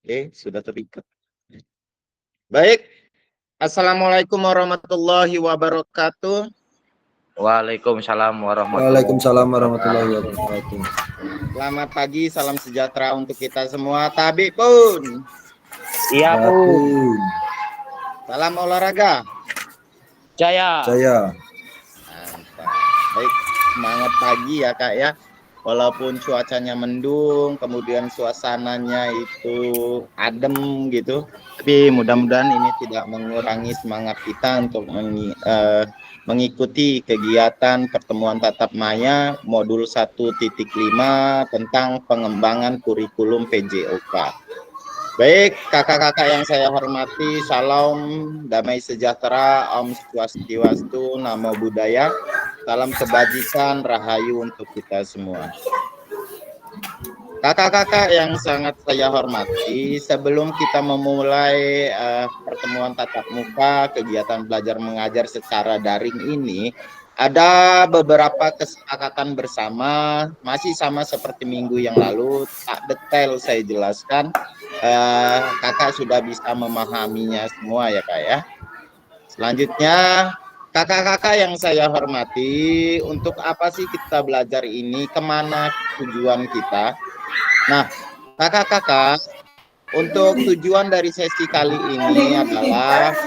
Oke, sudah terikat. Baik. Assalamualaikum warahmatullahi wabarakatuh. Waalaikumsalam Waalaikumsalam warahmatullahi wabarakatuh. Selamat pagi, salam sejahtera untuk kita semua. Tabi pun. Iya pun. Salam olahraga. Jaya. Mantap. Baik, semangat pagi ya Kak ya. Walaupun cuacanya mendung, kemudian suasananya itu adem gitu, tapi mudah-mudahan ini tidak mengurangi semangat kita untuk mengikuti kegiatan pertemuan tatap maya modul 1.5 tentang pengembangan kurikulum PJOK. Baik, kakak-kakak yang saya hormati, salam damai sejahtera, Om Swastiastu, Namo Buddhaya, salam kebajikan, rahayu untuk kita semua. Kakak-kakak yang sangat saya hormati, sebelum kita memulai pertemuan tatap muka, kegiatan belajar mengajar secara daring ini, ada beberapa kesepakatan bersama, masih sama seperti minggu yang lalu, tak detail saya jelaskan. Kakak sudah bisa memahaminya semua ya Kak ya. Selanjutnya, kakak-kakak yang saya hormati, untuk apa sih kita belajar ini, kemana tujuan kita? Nah, kakak-kakak, untuk tujuan dari sesi kali ini adalah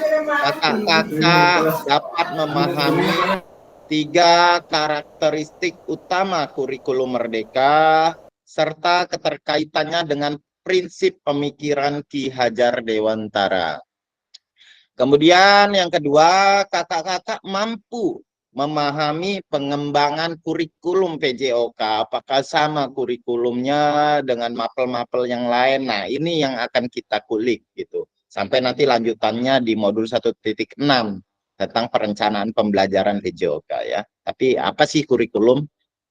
kakak-kakak dapat memahami 3 karakteristik utama kurikulum merdeka serta keterkaitannya dengan prinsip pemikiran Ki Hajar Dewantara. Kemudian yang kedua, kakak-kakak mampu memahami pengembangan kurikulum PJOK, apakah sama kurikulumnya dengan mapel-mapel yang lain. Nah, ini yang akan kita kulik gitu. Sampai nanti lanjutannya di modul 1.6 tentang perencanaan pembelajaran PJOK ya. Tapi apa sih kurikulum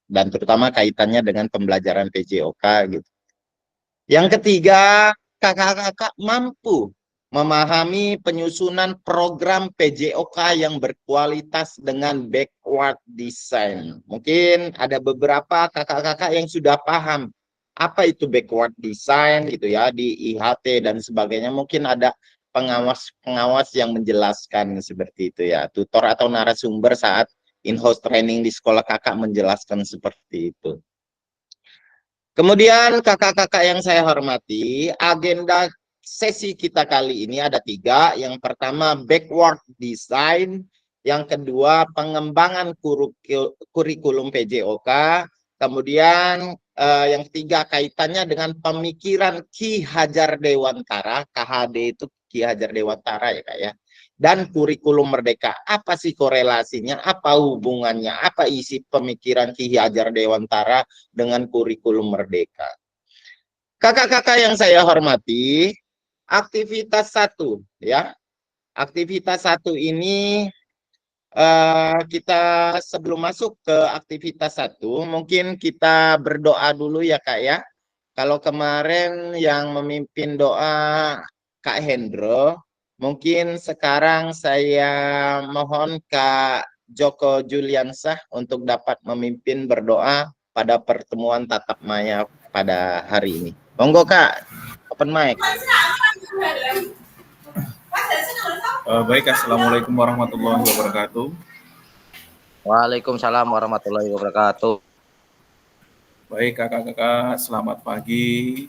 dan terutama kaitannya dengan pembelajaran PJOK gitu. Yang ketiga, kakak-kakak mampu memahami penyusunan program PJOK yang berkualitas dengan backward design. Mungkin ada beberapa kakak-kakak yang sudah paham apa itu backward design gitu ya di IHT dan sebagainya. Mungkin ada pengawas-pengawas yang menjelaskan seperti itu ya. Tutor atau narasumber saat in-house training di sekolah kakak menjelaskan seperti itu. Kemudian kakak-kakak yang saya hormati, agenda sesi kita kali ini ada 3. Yang pertama backward design, yang kedua pengembangan kurikulum PJOK, kemudian yang ketiga kaitannya dengan pemikiran Ki Hajar Dewantara, KHD itu Ki Hajar Dewantara ya Kak ya. Dan kurikulum merdeka, apa sih korelasinya, apa hubungannya, apa isi pemikiran Ki Hajar Dewantara dengan kurikulum merdeka. Kakak-kakak yang saya hormati, aktivitas 1 ya. Aktivitas 1 ini kita sebelum masuk ke aktivitas 1, mungkin kita berdoa dulu ya Kak ya. Kalau kemarin yang memimpin doa Kak Hendro, mungkin sekarang saya mohon Kak Joko Juliansah untuk dapat memimpin berdoa pada pertemuan tatap maya pada hari ini. Monggo Kak, open mic. Baik, assalamualaikum warahmatullahi wabarakatuh. Waalaikumsalam warahmatullahi wabarakatuh. Baik kakak-kakak, selamat pagi.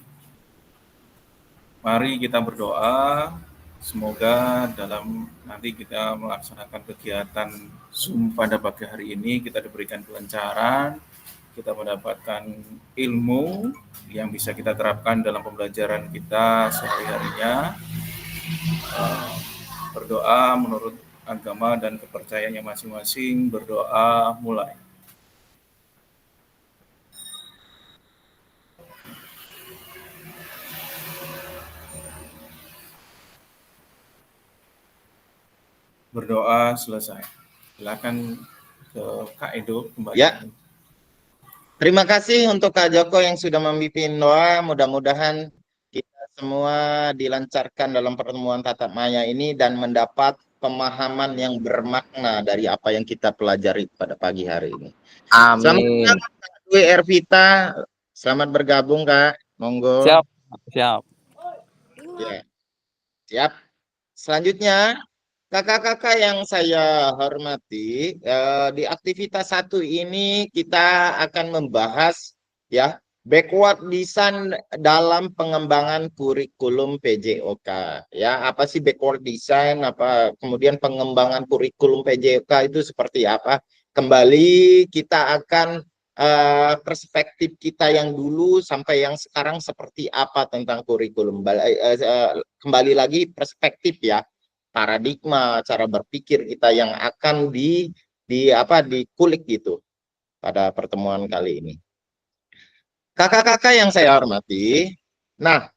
Mari kita berdoa. Semoga dalam nanti kita melaksanakan kegiatan Zoom pada pagi hari ini kita diberikan kelancaran, kita mendapatkan ilmu yang bisa kita terapkan dalam pembelajaran kita sehari-harinya. Berdoa menurut agama dan kepercayaannya masing-masing. Berdoa mulai. Berdoa selesai. Silakan ke Kak Edo kembali. Ya. Terima kasih untuk Kak Joko yang sudah memimpin doa. Mudah-mudahan kita semua dilancarkan dalam pertemuan tatap maya ini dan mendapat pemahaman yang bermakna dari apa yang kita pelajari pada pagi hari ini. Amin. Selamat bergabung Kak Dwi Ervita. Selamat bergabung Kak. Monggo. Siap. Ya, siap. Selanjutnya, kakak-kakak yang saya hormati, di aktivitas satu ini kita akan membahas ya backward design dalam pengembangan kurikulum PJOK. Ya, apa sih backward design? Apa kemudian pengembangan kurikulum PJOK itu seperti apa? Kembali kita akan perspektif kita yang dulu sampai yang sekarang seperti apa tentang kurikulum. Kembali lagi perspektif ya, paradigma cara berpikir kita yang akan dikulik gitu pada pertemuan kali ini. Kakak-kakak yang saya hormati, nah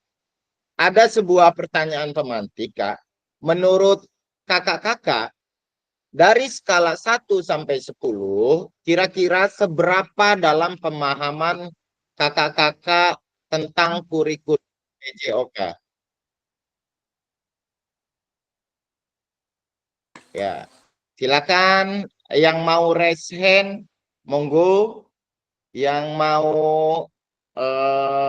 ada sebuah pertanyaan pemantik, Kak. Menurut kakak-kakak, dari skala 1 sampai 10, kira-kira seberapa dalam pemahaman kakak-kakak tentang kurikulum PJOK? Ya, silakan yang mau raise hand, monggo. Yang mau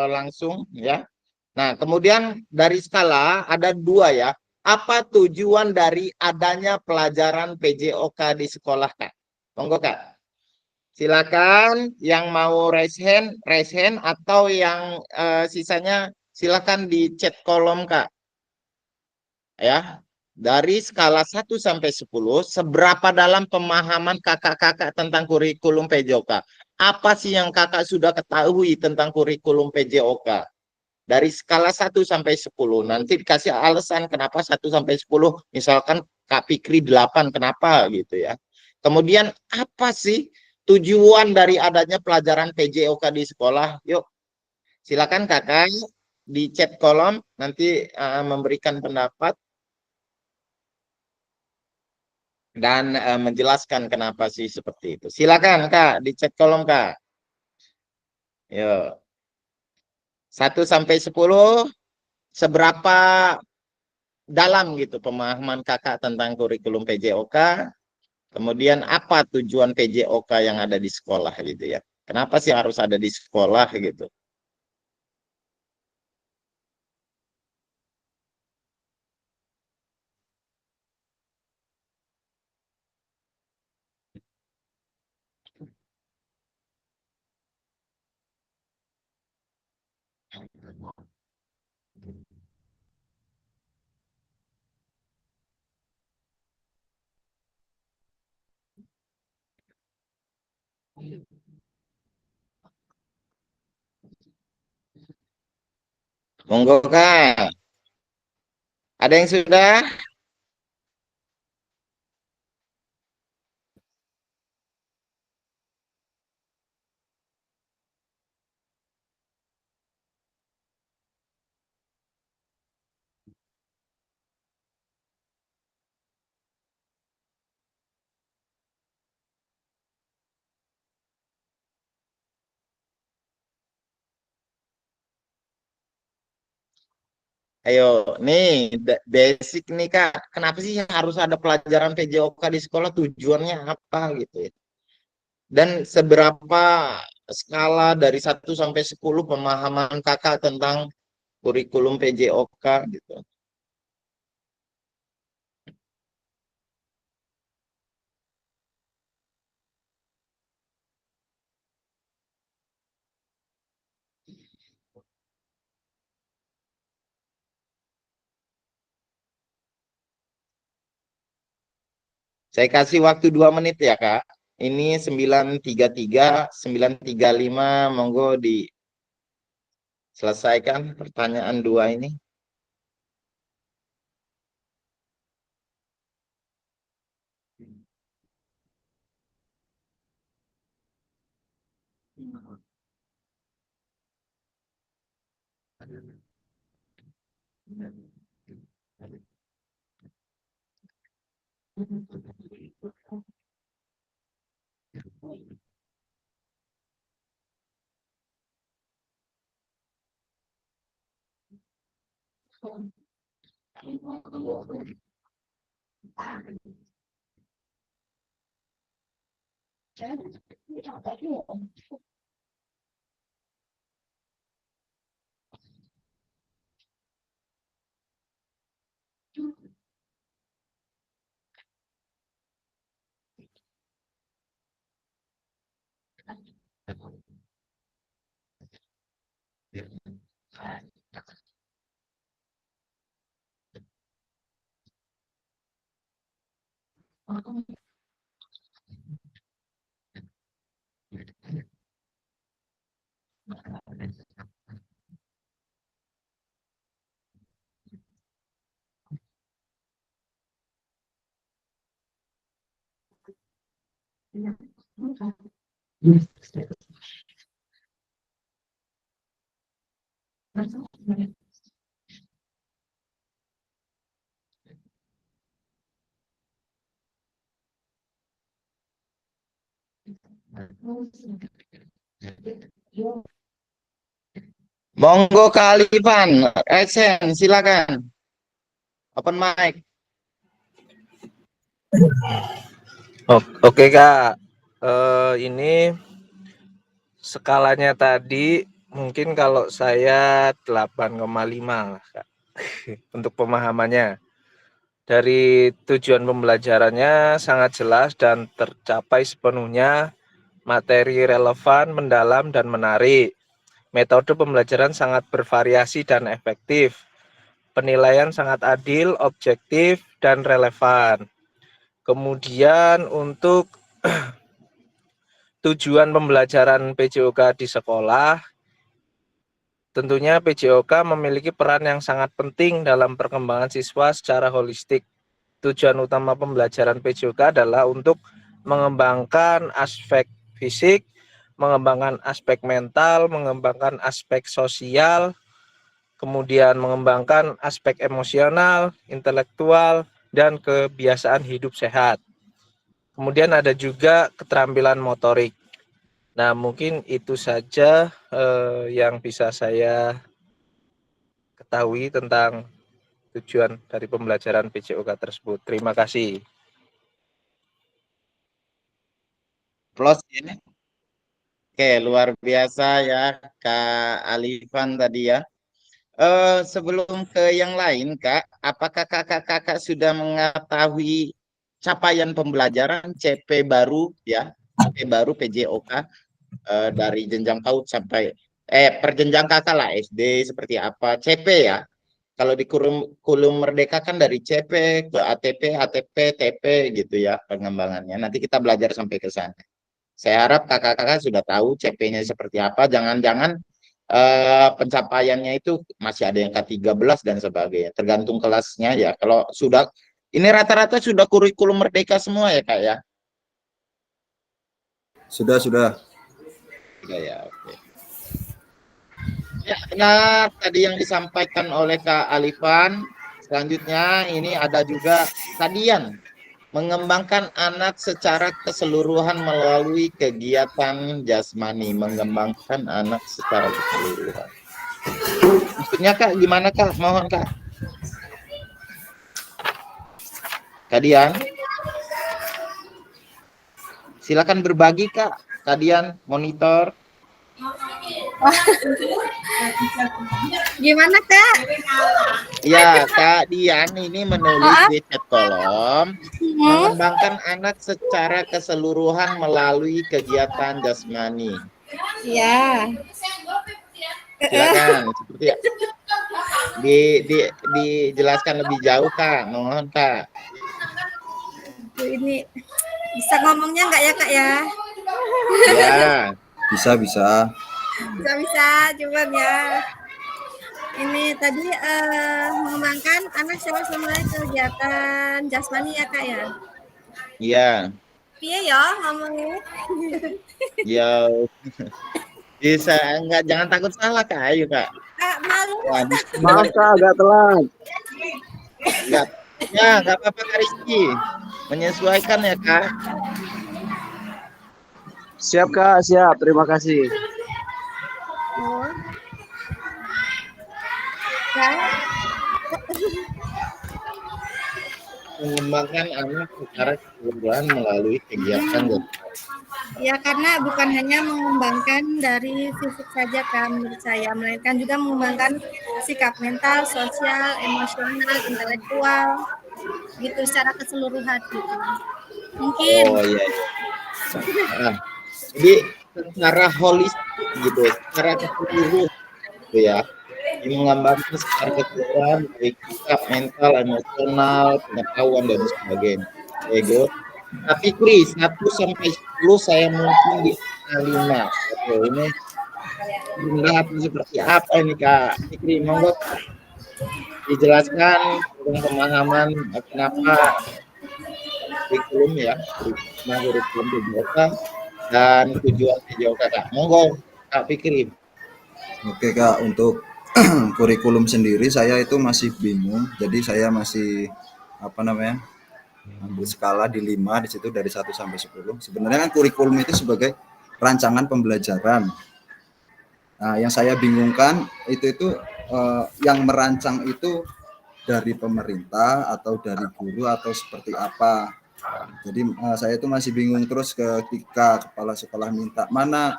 langsung ya. Nah, kemudian dari skala ada dua ya. Apa tujuan dari adanya pelajaran PJOK di sekolah, Kak? Monggo, Kak. Silakan yang mau raise hand atau yang sisanya silakan di chat kolom, Kak. Ya. Dari skala 1 sampai 10, seberapa dalam pemahaman kakak-kakak tentang kurikulum PJOK? Apa sih yang kakak sudah ketahui tentang kurikulum PJOK? Dari skala 1 sampai 10, nanti dikasih alasan kenapa 1 sampai 10, misalkan Kak Fikri 8, kenapa gitu ya. Kemudian apa sih tujuan dari adanya pelajaran PJOK di sekolah? Yuk, silakan kakak di chat kolom nanti memberikan pendapat dan menjelaskan kenapa sih seperti itu. Silakan Kak di chat kolom Kak. Yuk. 1 sampai 10, seberapa dalam gitu pemahaman Kakak tentang kurikulum PJOK? Kemudian apa tujuan PJOK yang ada di sekolah gitu ya? Kenapa sih harus ada di sekolah gitu? Monggo Kak. Ada yang sudah? Ayo, nih basic nih Kak. Kenapa sih harus ada pelajaran PJOK di sekolah? Tujuannya apa gitu ya? Dan seberapa skala dari 1 sampai 10 pemahaman kakak tentang kurikulum PJOK gitu. Saya kasih waktu 2 menit ya Kak. Ini 9.33, 9.35, monggo diselesaikan pertanyaan dua ini. Monggo Kak Alifan, Esen, silakan. Open mic. Oke Kak, ini skalanya tadi mungkin kalau saya 8,5 lah Kak, untuk pemahamannya. Dari tujuan pembelajarannya sangat jelas dan tercapai sepenuhnya, materi relevan, mendalam, dan menarik. Metode pembelajaran sangat bervariasi dan efektif. Penilaian sangat adil, objektif, dan relevan. Kemudian untuk tujuan pembelajaran PJOK di sekolah, tentunya PJOK memiliki peran yang sangat penting dalam perkembangan siswa secara holistik. Tujuan utama pembelajaran PJOK adalah untuk mengembangkan aspek fisik, mengembangkan aspek mental, mengembangkan aspek sosial, kemudian mengembangkan aspek emosional, intelektual, dan kebiasaan hidup sehat. Kemudian ada juga keterampilan motorik. Nah, mungkin itu saja yang bisa saya ketahui tentang tujuan dari pembelajaran PJOK tersebut. Terima kasih. Close ini. Oke, luar biasa ya Kak Alifan tadi ya. Sebelum ke yang lain, Kak, apakah kakak-kakak sudah mengetahui capaian pembelajaran CP baru ya, CP baru PJOK dari jenjang PAUD sampai perjenjang kakak lah SD seperti apa, CP ya. Kalau di kurikulum Merdeka kan dari CP ke ATP, ATP, TP gitu ya pengembangannya. Nanti kita belajar sampai ke sana. Saya harap kakak-kakak sudah tahu CP-nya seperti apa. Jangan-jangan pencapaiannya itu masih ada yang K13 dan sebagainya. Tergantung kelasnya ya. Kalau sudah, ini rata-rata sudah kurikulum Merdeka semua ya Kak ya? Sudah. Ya, oke. Ya, nah tadi yang disampaikan oleh Kak Alifan, selanjutnya ini ada juga Kadian, mengembangkan anak secara keseluruhan melalui kegiatan jasmani, mengembangkan anak secara keseluruhan. Maksudnya Kak, gimana Kak? Mohon Kak. Kadian, silakan berbagi Kak. Kadian, monitor. Gimana Kak? Ya, Kak Dian ini menulis di chat kolom, mengembangkan anak secara keseluruhan melalui kegiatan jasmani. Ya. Silakan, seperti dijelaskan lebih jauh Kak, mohon Kak. Ini bisa ngomongnya nggak ya Kak ya? Ya. Bisa. Bisa, cuman ya. Ini tadi mengembangkan anak secara melalui kegiatan jasmani ya Kak ya? Iya. Iya ya ngomongnya. Ya. Bisa, enggak, jangan takut salah Kak, ayo Kak. Malu. Maaf Kak, agak telat. Enggak. Ya, enggak apa-apa Kak Rizky. Menyesuaikan ya Kak. Siap Kak, siap. Terima kasih. Mengembangkan anak secara keseluruhan melalui kegiatan Ya karena bukan hanya mengembangkan dari fisik saja kan menurut saya, melainkan juga mengembangkan sikap mental, sosial, emosional, intelektual, gitu secara keseluruhan gitu. Mungkin. Oh iya. Nah, jadi secara holistik gitu, secara keseluruhan gitu ya. Ini menggambarkan secara keseluruhan baik sikap, mental, emosional, pengetahuan dan sebagainya. Ego. Tapi Kris 1 sampai 10 saya mungkin di 5. Oke, ini rendah seperti apa ini Kak Fikri? Monggo dijelaskan tentang pemahaman kenapa kurikulum ya, kurikulum PJOK dan tujuan PJOK Kak. Monggo Kak Fikri. Oke Kak, untuk kurikulum sendiri saya itu masih bingung. Jadi saya masih ambil skala di 5, di situ dari 1 sampai 10. Sebenarnya kan kurikulum itu sebagai rancangan pembelajaran. Nah, yang saya bingungkan itu yang merancang itu dari pemerintah atau dari guru atau seperti apa. Jadi saya itu masih bingung terus ketika kepala sekolah minta mana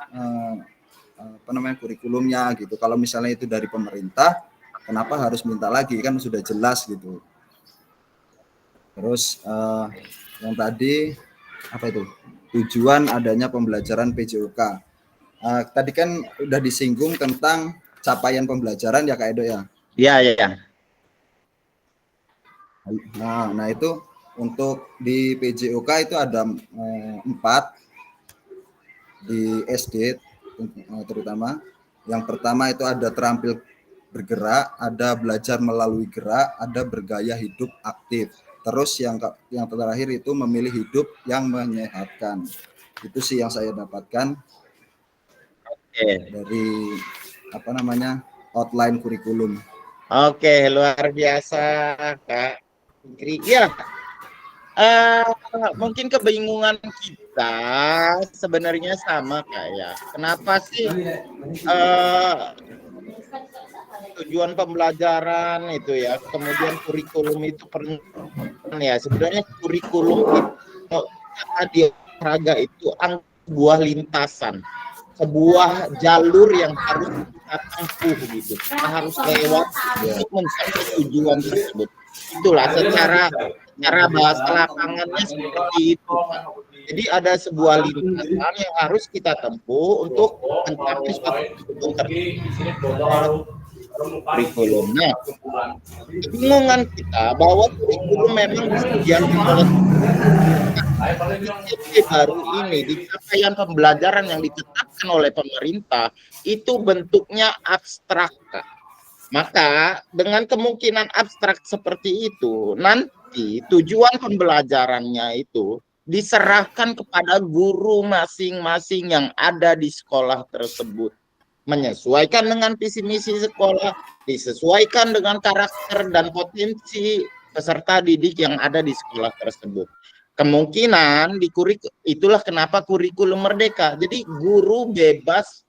kurikulumnya gitu. Kalau misalnya itu dari pemerintah, kenapa harus minta lagi, kan sudah jelas gitu. Terus yang tadi apa itu? Tujuan adanya pembelajaran PJOK. Tadi kan udah disinggung tentang capaian pembelajaran ya Kak Edo ya. Iya, iya. Nah itu untuk di PJOK itu ada 4 di SD terutama. Yang pertama itu ada terampil bergerak, ada belajar melalui gerak, ada bergaya hidup aktif. Terus yang terakhir itu memilih hidup yang menyehatkan. Itu sih yang saya dapatkan dari outline kurikulum. Oke, luar biasa Kak Fikri. Ya, mungkin kebingungan kita sebenarnya sama kayak kenapa sih tujuan pembelajaran itu ya, kemudian kurikulum itu ya sebenarnya kurikulum itu di olahraga itu sebuah lintasan, sebuah jalur yang harus kita tempuh gitu, kita harus lewat untuk mencapai tujuan tersebut. Itulah secara bahasa lapangannya seperti itu. Jadi ada sebuah lintasan yang harus kita tempuh untuk mencapai suatu tujuan tertentu. Kurikulumnya, kebingungan kita bahwa kurikulum memang disediakan oleh baru ini di capaian pembelajaran yang ditetapkan oleh pemerintah itu bentuknya abstrak. Maka dengan kemungkinan abstrak seperti itu nanti tujuan pembelajarannya itu diserahkan kepada guru masing-masing yang ada di sekolah tersebut, menyesuaikan dengan visi misi sekolah, disesuaikan dengan karakter dan potensi peserta didik yang ada di sekolah tersebut. Kemungkinan itulah kenapa kurikulum merdeka. Jadi guru bebas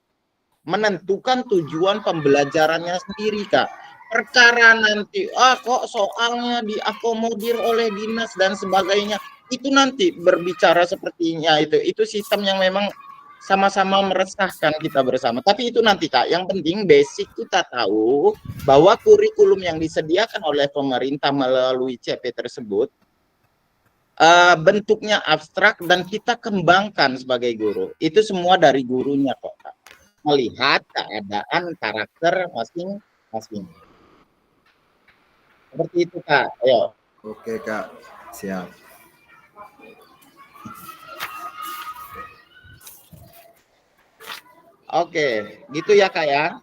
menentukan tujuan pembelajarannya sendiri Kak. Perkara nanti kok soalnya diakomodir oleh dinas dan sebagainya, itu nanti berbicara sepertinya itu sistem yang memang sama-sama meresahkan kita bersama. Tapi itu nanti Kak, yang penting basic kita tahu bahwa kurikulum yang disediakan oleh pemerintah melalui CP tersebut bentuknya abstrak dan kita kembangkan sebagai guru. Itu semua dari gurunya kok Kak. Melihat keadaan karakter masing-masing. Seperti itu Kak. Ayo. Oke Kak, siap. Oke, gitu ya Kak ya.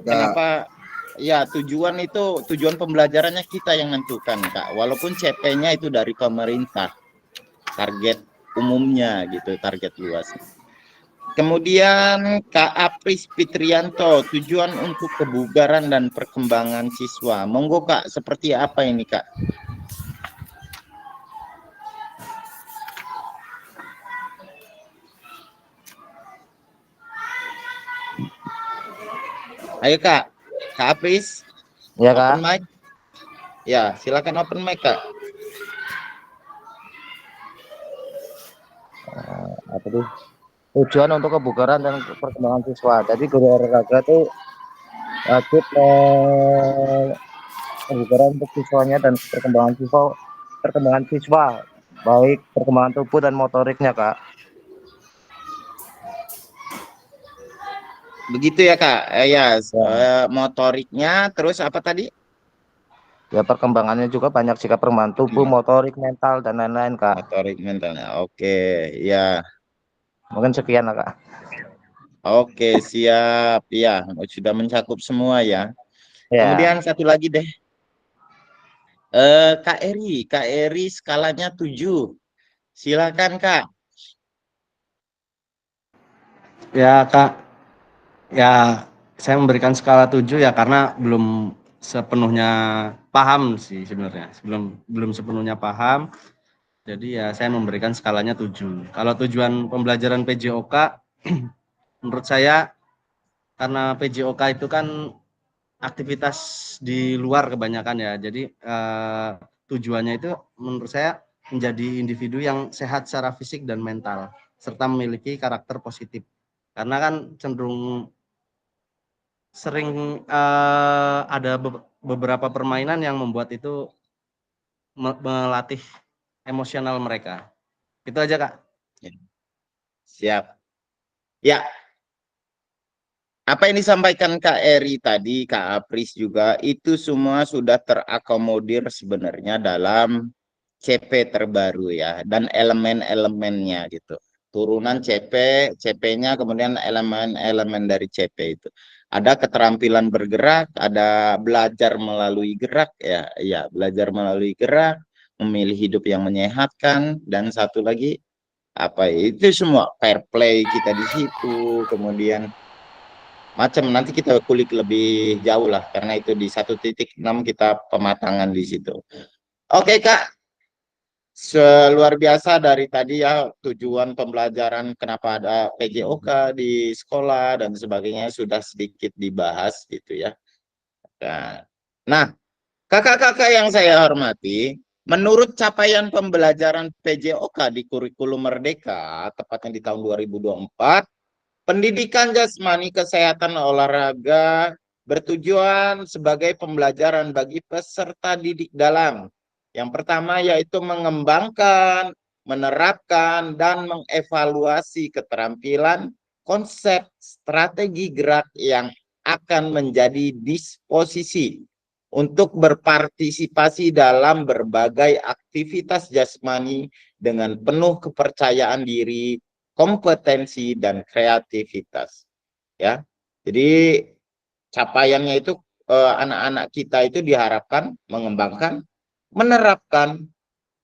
Kenapa ya tujuan pembelajarannya kita yang menentukan Kak. Walaupun CP-nya itu dari pemerintah. Target umumnya gitu, target luas. Kemudian Kak Apris Fitrianto, tujuan untuk kebugaran dan perkembangan siswa. Monggo Kak, seperti apa ini Kak? Ayo Kak Apris. Ya Kak. Open mic. Ya, silakan open mic Kak. Apa tuh? Tujuan untuk kebugaran dan perkembangan siswa. Jadi guru olahraga itu wajib kebugaran untuk siswanya dan perkembangan siswa, baik perkembangan tubuh dan motoriknya Kak. Begitu ya Kak. Ya, Ya. motoriknya terus apa tadi? Ya perkembangannya juga banyak sikap perkembangan tubuh, Hmm, motorik, mental dan lain-lain Kak. motorik mentalnya. Oke, ya. Mungkin sekian lah Kak. Oke, siap. Ya, sudah mencakup semua ya. Ya. Kemudian satu lagi deh. Kak Eri skalanya 7. Silakan Kak. Ya Kak, ya saya memberikan skala 7 ya karena belum sepenuhnya paham sih sebenarnya. Belum sepenuhnya paham. Jadi ya saya memberikan skalanya 7. Kalau tujuan pembelajaran PJOK menurut saya karena PJOK itu kan aktivitas di luar kebanyakan ya. Jadi tujuannya itu menurut saya menjadi individu yang sehat secara fisik dan mental serta memiliki karakter positif. Karena kan cenderung sering ada beberapa permainan yang membuat itu melatih emosional mereka. Itu aja Kak. Ya, siap. Ya, apa yang disampaikan Kak Eri tadi, Kak Apris juga, itu semua sudah terakomodir sebenarnya dalam CP terbaru ya, dan elemen-elemennya gitu. Turunan CP, CP-nya kemudian elemen-elemen dari CP itu. Ada keterampilan bergerak, ada belajar melalui gerak ya, ya belajar melalui gerak, memilih hidup yang menyehatkan, dan satu lagi apa ya, itu semua fair play kita di situ, kemudian macam nanti kita kulik lebih jauh lah karena itu di 1.6 kita pematangan di situ. Oke Kak, luar biasa dari tadi ya tujuan pembelajaran kenapa ada PJOK di sekolah dan sebagainya sudah sedikit dibahas gitu ya. Nah, kakak-kakak yang saya hormati, menurut capaian pembelajaran PJOK di kurikulum Merdeka, tepatnya di tahun 2024, pendidikan jasmani, kesehatan, olahraga bertujuan sebagai pembelajaran bagi peserta didik dalam. Yang pertama yaitu mengembangkan, menerapkan, dan mengevaluasi keterampilan, konsep, strategi gerak yang akan menjadi disposisi untuk berpartisipasi dalam berbagai aktivitas jasmani dengan penuh kepercayaan diri, kompetensi dan kreativitas ya. Jadi capaiannya itu anak-anak kita itu diharapkan mengembangkan, menerapkan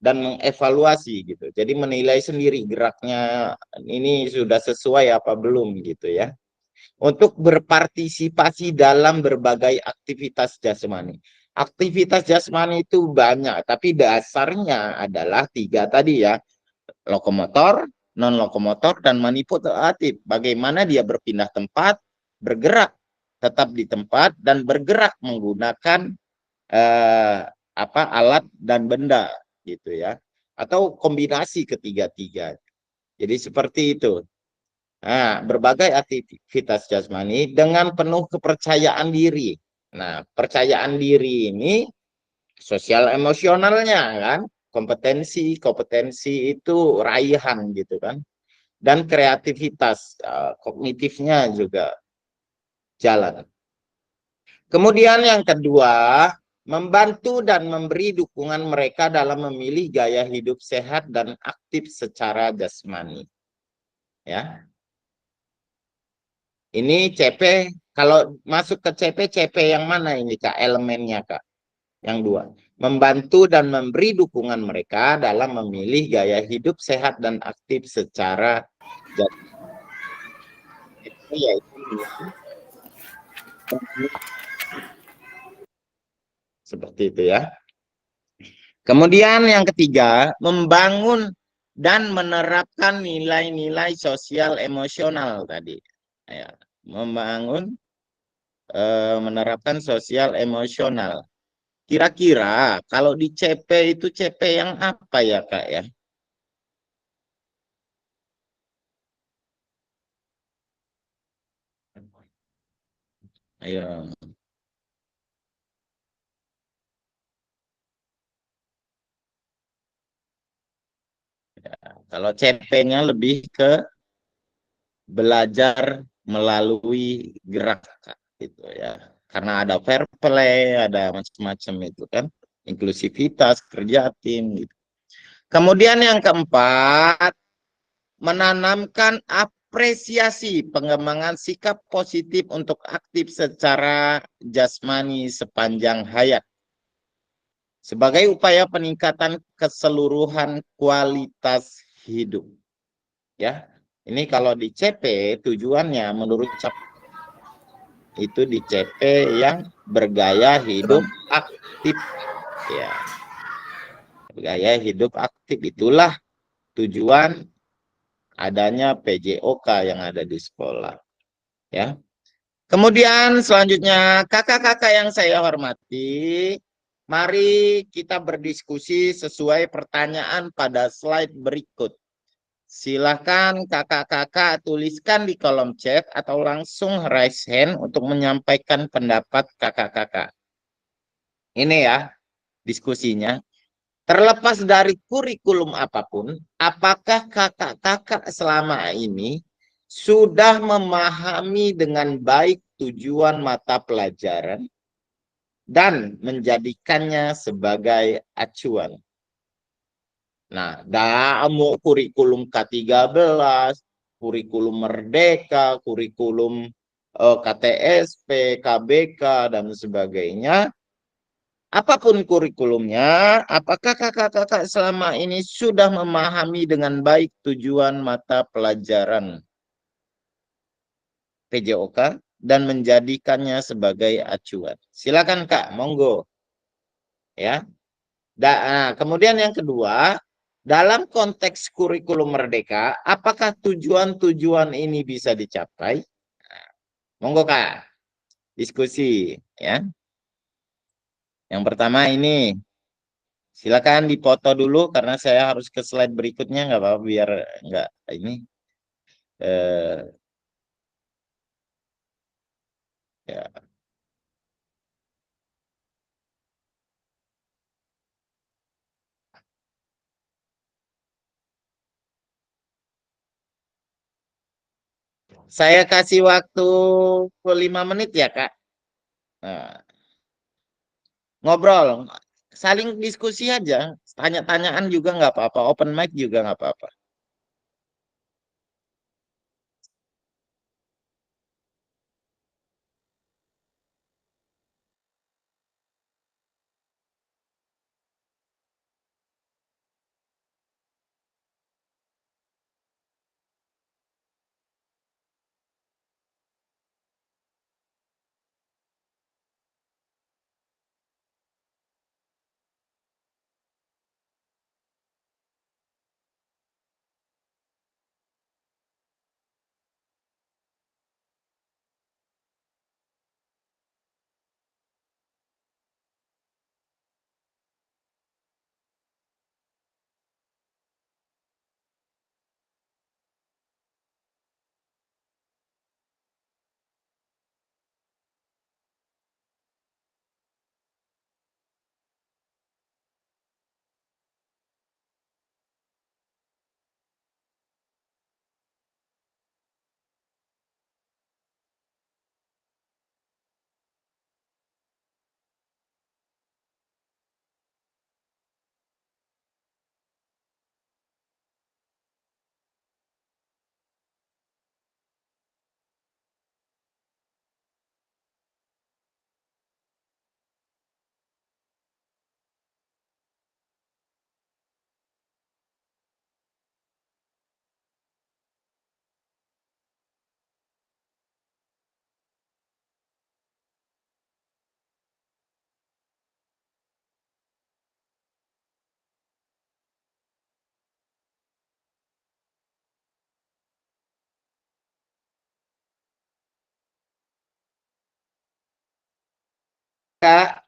dan mengevaluasi gitu. Jadi menilai sendiri geraknya ini sudah sesuai apa belum gitu ya. Untuk berpartisipasi dalam berbagai aktivitas jasmani. Aktivitas jasmani itu banyak, tapi dasarnya adalah 3 tadi ya, lokomotor, non lokomotor dan manipulatif. Bagaimana dia berpindah tempat, bergerak tetap di tempat dan bergerak menggunakan alat dan benda gitu ya. Atau kombinasi ketiga-tiga. Jadi seperti itu. Nah, berbagai aktivitas jasmani dengan penuh kepercayaan diri. Nah, percayaan diri ini sosial emosionalnya kan, kompetensi itu raihan gitu kan, dan kreativitas kognitifnya juga jalan. Kemudian yang kedua, membantu dan memberi dukungan mereka dalam memilih gaya hidup sehat dan aktif secara jasmani ya. Ini CP, kalau masuk ke CP yang mana ini Kak elemennya Kak? Yang dua, membantu dan memberi dukungan mereka dalam memilih gaya hidup sehat dan aktif secara yaitu seperti itu ya. Kemudian yang ketiga, membangun dan menerapkan nilai-nilai sosial emosional tadi. Ya, membangun, menerapkan sosial emosional. Kira-kira kalau di CP itu CP yang apa ya Kak ya? Ayo. Kalau CP-nya lebih ke belajar melalui gerak, Kak, gitu ya. Karena ada fair play, ada macam-macam itu kan, inklusivitas, kerja tim gitu. Kemudian yang keempat, menanamkan apresiasi pengembangan sikap positif untuk aktif secara jasmani sepanjang hayat sebagai upaya peningkatan keseluruhan kualitas hidup. Ya, ini kalau di CP tujuannya menurut itu di CP yang bergaya hidup aktif, ya, bergaya hidup aktif itulah tujuan adanya PJOK yang ada di sekolah, ya. Kemudian selanjutnya kakak-kakak yang saya hormati, mari kita berdiskusi sesuai pertanyaan pada slide berikut. Silahkan kakak-kakak tuliskan di kolom chat atau langsung raise hand untuk menyampaikan pendapat kakak-kakak. Ini ya diskusinya. Terlepas dari kurikulum apapun, apakah kakak-kakak selama ini sudah memahami dengan baik tujuan mata pelajaran dan menjadikannya sebagai acuan? Nah, mau kurikulum K13, kurikulum Merdeka, kurikulum KTSP, KBK, dan sebagainya, apapun kurikulumnya, apakah kakak-kakak selama ini sudah memahami dengan baik tujuan mata pelajaran PJOK dan menjadikannya sebagai acuan? Silakan Kak, monggo. Ya. Kemudian yang kedua, dalam konteks kurikulum Merdeka, apakah tujuan-tujuan ini bisa dicapai? Monggo Kak, diskusi ya. Yang pertama ini, silakan dipoto dulu karena saya harus ke slide berikutnya, nggak apa-apa biar nggak ini. Eh, ya. Saya kasih waktu 5 menit ya Kak. Nah, ngobrol, saling diskusi aja, tanya-tanyaan juga nggak apa-apa, open mic juga nggak apa-apa. Kak,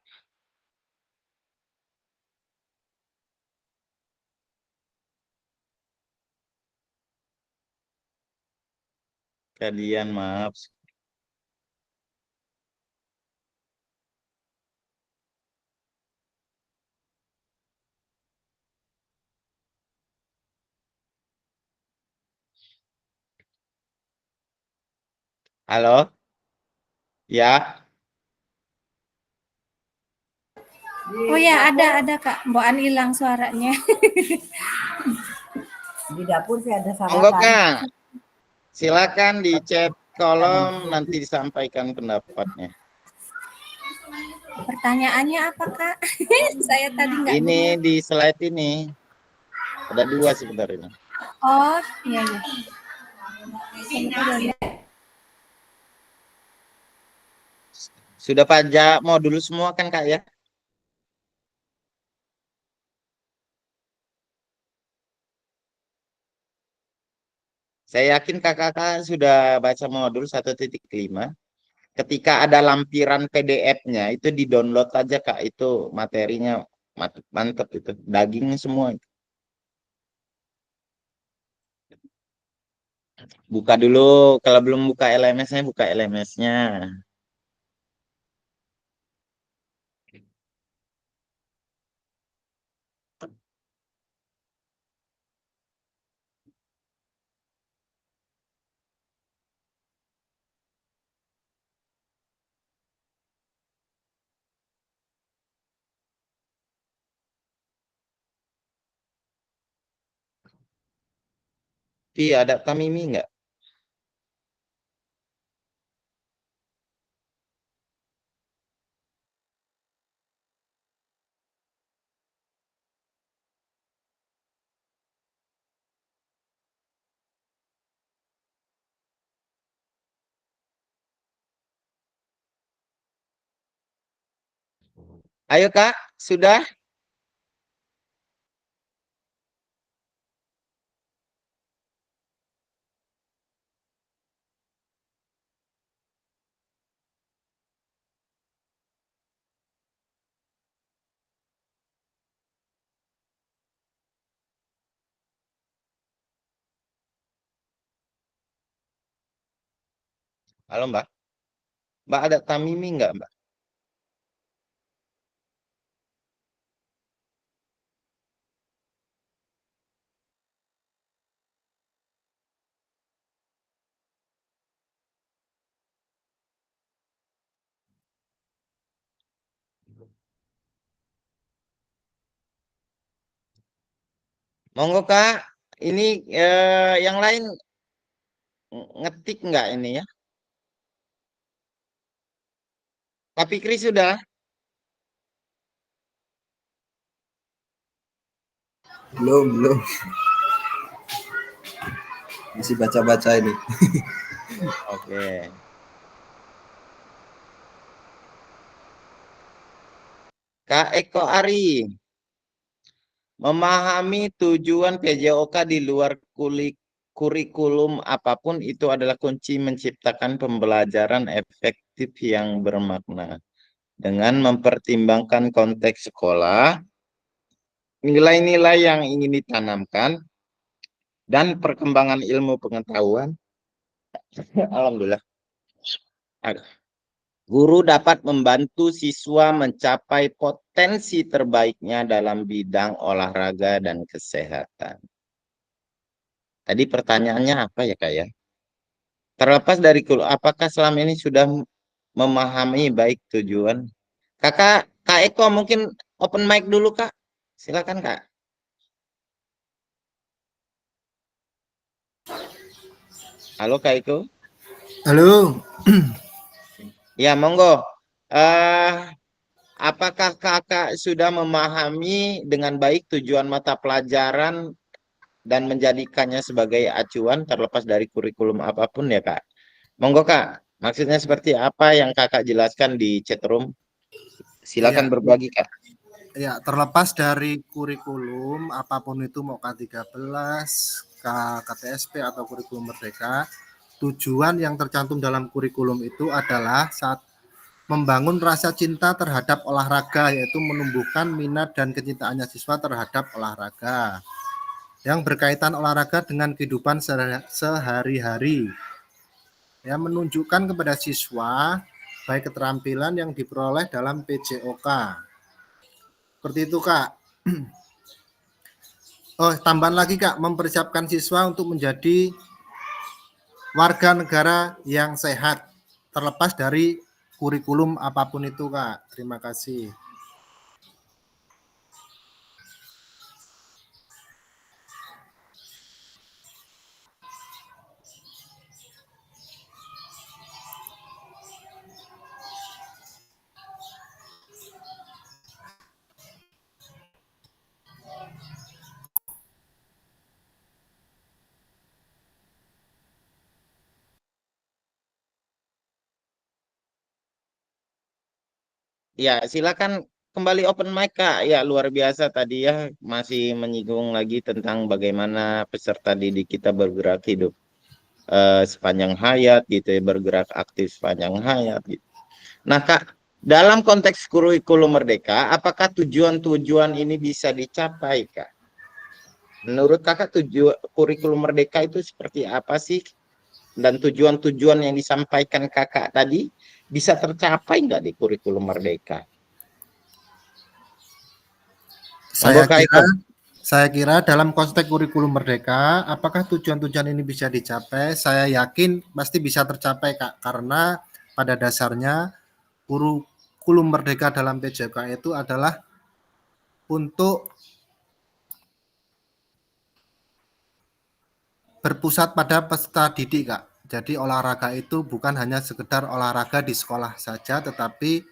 kalian maaf. Halo? Ya, Oh ya, ada Kak. Mbok hilang suaranya. Di dapur sih ada monggo sarapan. Kak. Silakan di chat kolom nanti disampaikan pendapatnya. Pertanyaannya apa Kak? Saya tadi nggak Ini dengar. di slide ini ada 2 sebenarnya. Oh, iya iya. Sebentar ya. Sudah pajak modul semua kan Kak ya? Saya yakin kakak sudah baca modul 1.5. Ketika ada lampiran PDF-nya itu di-download aja Kak. Itu materinya mantep itu. Daging semua. Buka dulu. Kalau belum buka LMS-nya, buka LMS-nya. Iya, ada Tamimi nggak? Ayo Kak, sudah? Halo Mbak. Mbak ada Tamimi nggak Mbak? Monggo Kak. Ini yang lain ngetik nggak ini ya? Tapi Kris sudah. Belum. Masih baca-baca ini. Oke. Kak Eko Ari. Memahami tujuan PJOK di luar kurikulum apapun itu adalah kunci menciptakan pembelajaran efektif yang bermakna. Dengan mempertimbangkan konteks sekolah, nilai-nilai yang ingin ditanamkan, dan perkembangan ilmu pengetahuan, alhamdulillah, guru dapat membantu siswa mencapai potensi terbaiknya dalam bidang olahraga dan kesehatan. Tadi pertanyaannya apa ya Kak ya? Terlepas dari apakah selama ini sudah memahami baik tujuan? Kak Eko mungkin open mic dulu Kak. Silakan Kak. Halo Kak Eko. Halo. Ya monggo. Apakah kakak sudah memahami dengan baik tujuan mata pelajaran dan menjadikannya sebagai acuan terlepas dari kurikulum apapun ya Kak? Monggo Kak. Maksudnya seperti apa yang kakak jelaskan di chatroom? Silakan berbagi Kak. Ya, terlepas dari kurikulum apapun itu mau K13, KTSP atau kurikulum merdeka, tujuan yang tercantum dalam kurikulum itu adalah saat membangun rasa cinta terhadap olahraga, yaitu menumbuhkan minat dan kecintaannya siswa terhadap olahraga yang berkaitan olahraga dengan kehidupan sehari-hari, ya, menunjukkan kepada siswa baik keterampilan yang diperoleh dalam PJOK. Seperti itu Kak. Oh, tambahan lagi Kak, mempersiapkan siswa untuk menjadi warga negara yang sehat, terlepas dari kurikulum apapun itu, Kak. Terima kasih. Ya, silakan kembali open mic Kak. Ya, luar biasa tadi ya, masih menyinggung lagi tentang bagaimana peserta didik kita bergerak hidup sepanjang hayat gitu ya, bergerak aktif sepanjang hayat gitu. Nah, Kak, dalam konteks kurikulum merdeka, apakah tujuan-tujuan ini bisa dicapai, Kak? Menurut Kakak kurikulum merdeka itu seperti apa sih? Dan tujuan-tujuan yang disampaikan Kakak tadi bisa tercapai nggak di kurikulum merdeka? Saya kira dalam konteks kurikulum merdeka, apakah tujuan-tujuan ini bisa dicapai? Saya yakin pasti bisa tercapai, Kak, karena pada dasarnya kurikulum merdeka dalam PJOK itu adalah untuk berpusat pada peserta didik, Kak. Jadi olahraga itu bukan hanya sekedar olahraga di sekolah saja, tetapi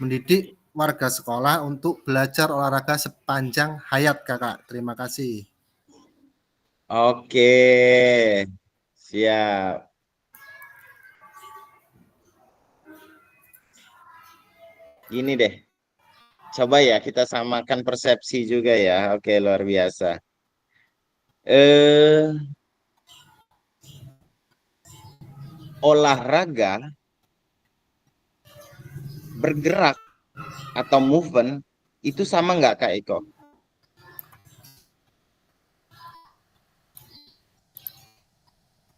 mendidik warga sekolah untuk belajar olahraga sepanjang hayat, Kakak. Terima kasih. Oke, siap. Gini deh, coba ya kita samakan persepsi juga ya. Oke, luar biasa. Olahraga, bergerak atau movement itu sama nggak Kak Eko?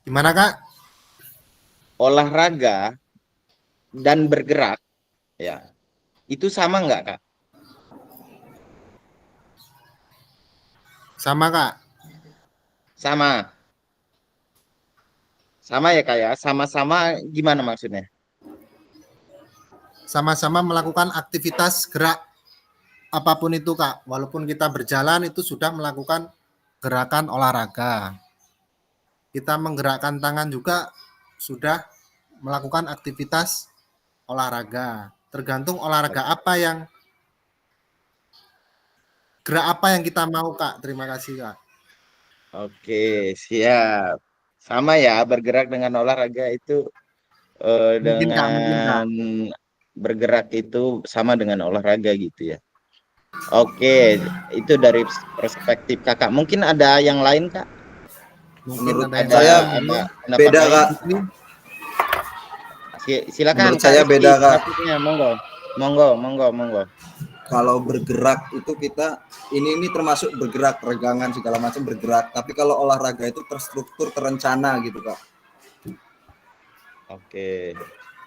Gimana, Kak? Olahraga dan bergerak, ya, itu sama nggak Kak? Sama, Kak. Sama. Sama ya Kak ya? Sama-sama gimana maksudnya? Sama-sama melakukan aktivitas gerak apapun itu, Kak. Walaupun kita berjalan itu sudah melakukan gerakan olahraga. Kita menggerakkan tangan juga sudah melakukan aktivitas olahraga. Tergantung olahraga apa yang gerak apa yang kita mau, Kak. Terima kasih, Kak. Oke, siap. Sama ya, bergerak dengan olahraga itu Mungkin, Kak, mungkin, Kak. dengan bergerak itu sama dengan olahraga gitu ya. Oke, itu dari perspektif Kakak. Mungkin ada yang lain Kak? Mungkin Menurut ada saya pendapat beda, lain? Kak. Silakan. Menurut saya beda, Kak. Monggo. Kalau bergerak itu kita ini termasuk bergerak, peregangan segala macam bergerak. Tapi kalau olahraga itu terstruktur, terencana gitu, Kak. Oke.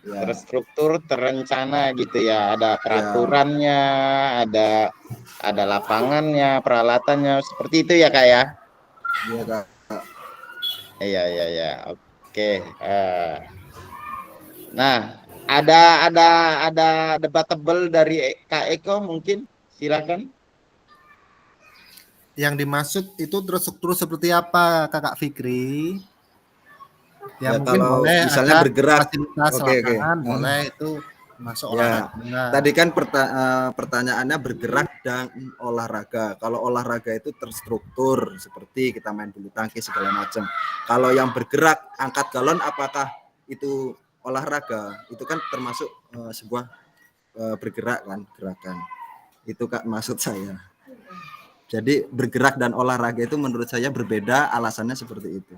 Ya. Terstruktur, terencana gitu ya. Ada peraturannya, ada lapangannya, peralatannya, seperti itu ya Kak ya? Iya, Kak. Iya. Oke. Nah, ada debatable dari Kak Eko mungkin, silakan. yang dimaksud itu terstruktur seperti apa, Kakak Fikri? Ya, mungkin boleh misalnya ada bergerak. fasilitas lapangan, boleh itu masuk olahraga. Tadi kan pertanyaannya bergerak dan olahraga. Kalau olahraga itu terstruktur seperti kita main bulu tangkis segala macam. Kalau yang bergerak angkat galon apakah itu olahraga? Itu kan termasuk sebuah bergerak kan, gerakan. Itu Kak maksud saya. Jadi bergerak dan olahraga itu menurut saya berbeda, alasannya seperti itu.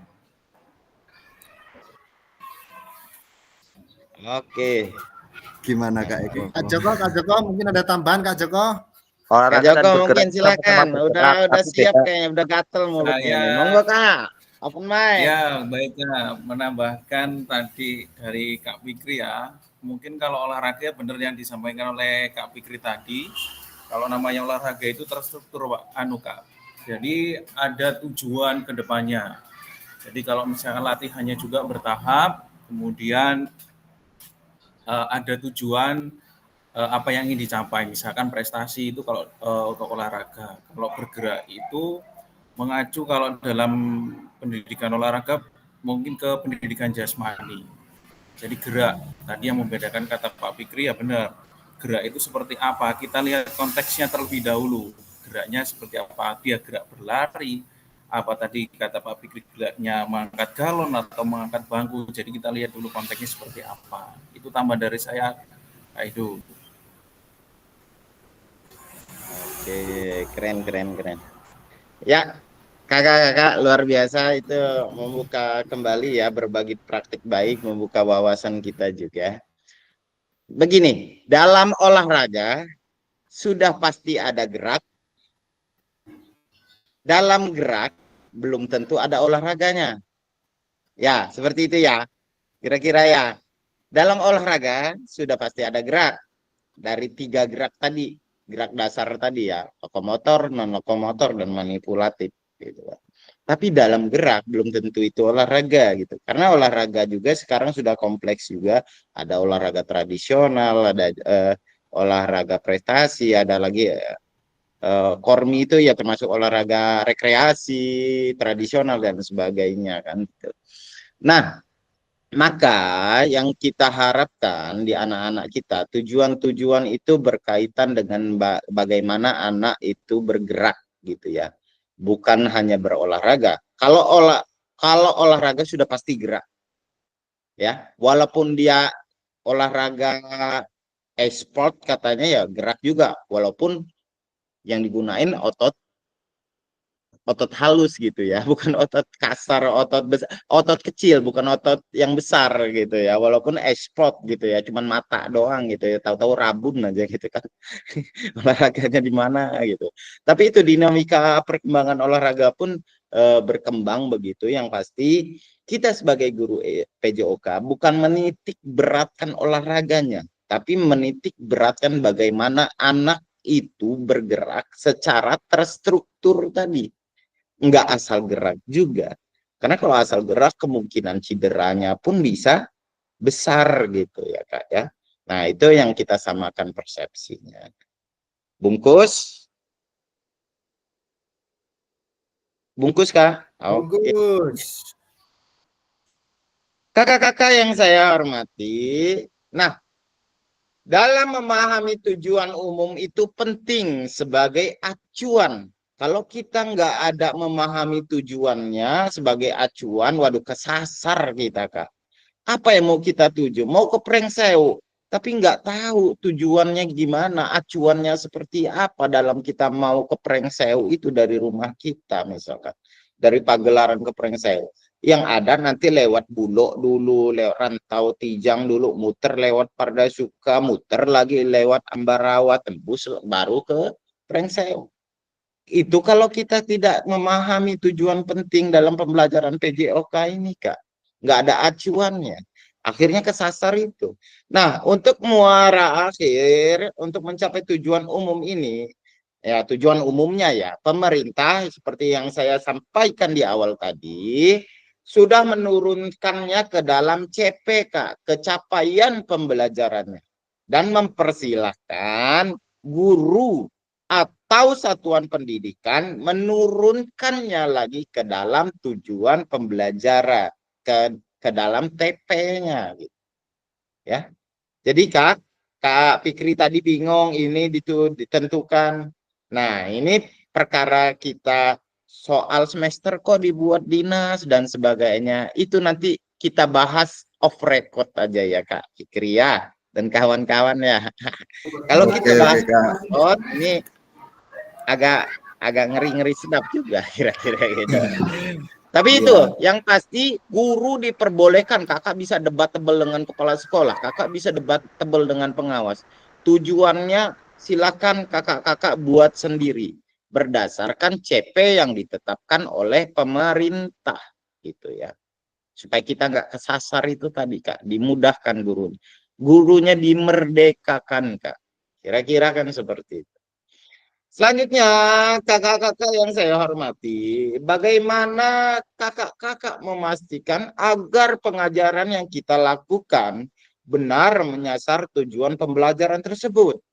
Oke. Gimana Kak Eko? Kak Joko mungkin ada tambahan, Kak Joko? Kak Joko mungkin silakan. Udah siap kayaknya, udah gatel mulutnya ini. Monggo Kak. Open mic. Ya, baiklah. Menambahkan tadi dari Kak Fikri ya. Mungkin kalau olahraga benar yang disampaikan oleh Kak Fikri tadi. Kalau namanya olahraga itu terstruktur Pak Kak. Jadi ada tujuan ke depannya. Jadi kalau misalkan latihannya juga bertahap, kemudian ada tujuan apa yang ingin dicapai, misalkan prestasi itu kalau untuk olahraga. Kalau bergerak itu mengacu kalau dalam pendidikan olahraga mungkin ke pendidikan jasmani. Jadi gerak, tadi yang membedakan kata Pak Fikri ya benar. Gerak itu seperti apa? Kita lihat konteksnya terlebih dahulu. Geraknya seperti apa? Dia gerak berlari, apa tadi kata Pak Fikri geraknya mengangkat galon atau mengangkat bangku. Jadi kita lihat dulu konteksnya seperti apa. Itu tambah dari saya, Kak Edo. Oke, keren. Ya, kakak-kakak luar biasa itu membuka kembali ya, berbagi praktik baik, membuka wawasan kita juga. Begini, dalam olahraga sudah pasti ada gerak. Dalam gerak belum tentu ada olahraganya. Ya, seperti itu ya. Kira-kira ya. Dalam olahraga sudah pasti ada gerak. Dari 3 gerak tadi. Gerak dasar tadi ya. Lokomotor, non-lokomotor, dan manipulatif. Gitu. Tapi dalam gerak belum tentu itu olahraga gitu. Karena olahraga juga sekarang sudah kompleks juga. Ada olahraga tradisional, ada olahraga prestasi, ada lagi kormi itu ya termasuk olahraga rekreasi, tradisional dan sebagainya kan. Nah, maka yang kita harapkan di anak-anak kita, tujuan-tujuan itu berkaitan dengan bagaimana anak itu bergerak gitu ya. Bukan hanya berolahraga. Kalau olahraga sudah pasti gerak. Ya, walaupun dia olahraga e-sport katanya ya gerak juga, walaupun yang digunain otot halus gitu ya, bukan otot kasar, otot besar, otot kecil, bukan otot yang besar gitu ya, walaupun e-sport gitu ya, cuman mata doang gitu ya, tahu-tahu rabun aja gitu kan. Olahraganya di mana gitu. Tapi itu dinamika perkembangan olahraga pun berkembang begitu. Yang pasti kita sebagai guru PJOK bukan menitik beratkan olahraganya, tapi menitik beratkan bagaimana anak itu bergerak secara terstruktur tadi. Enggak asal gerak juga. Karena kalau asal gerak kemungkinan cederanya pun bisa besar gitu ya Kak ya. Nah, itu yang kita samakan persepsinya. Bungkus? Bungkus Kak? Oke. Bagus. Kakak-kakak yang saya hormati. Nah, dalam memahami tujuan umum itu penting sebagai acuan. Kalau kita nggak ada memahami tujuannya sebagai acuan, waduh kesasar kita Kak. Apa yang mau kita tuju? Mau ke Prengseu, tapi nggak tahu tujuannya gimana, acuannya seperti apa dalam kita mau ke Prengseu itu dari rumah kita misalkan. Dari Pagelaran ke Prengseu. Yang ada nanti lewat Bulog dulu, lewat Rantau Tijang dulu, muter lewat Pardasuka, muter lagi lewat Ambarawa, tembus baru ke Prengseu. Itu kalau kita tidak memahami tujuan penting dalam pembelajaran PJOK ini Kak. Nggak ada acuannya. Akhirnya kesasar itu. Nah, untuk muara akhir, untuk mencapai tujuan umum ini, ya tujuan umumnya ya, pemerintah seperti yang saya sampaikan di awal tadi, sudah menurunkannya ke dalam CP, Kak, capaian pembelajarannya. Dan mempersilahkan guru atau satuan pendidikan menurunkannya lagi ke dalam tujuan pembelajaran, ke dalam TP-nya gitu. Ya. Jadi Kak Fikri tadi bingung ini ditentukan. Nah, ini perkara kita soal semester kok dibuat dinas dan sebagainya. Itu nanti kita bahas off record aja ya Kak Fikri ya dan kawan-kawan ya. Kalau kita bahas ini agak ngeri-ngeri sedap juga kira-kira gitu. Tapi itu yang pasti guru diperbolehkan, kakak bisa debat tebal dengan kepala sekolah, kakak bisa debat tebal dengan pengawas. Tujuannya silakan kakak-kakak buat sendiri berdasarkan CP yang ditetapkan oleh pemerintah gitu ya. Supaya kita nggak kesasar itu tadi Kak, dimudahkan gurunya. Gurunya dimerdekakan Kak. Kira-kira kan seperti itu. Selanjutnya, kakak-kakak yang saya hormati, bagaimana kakak-kakak memastikan agar pengajaran yang kita lakukan benar menyasar tujuan pembelajaran tersebut?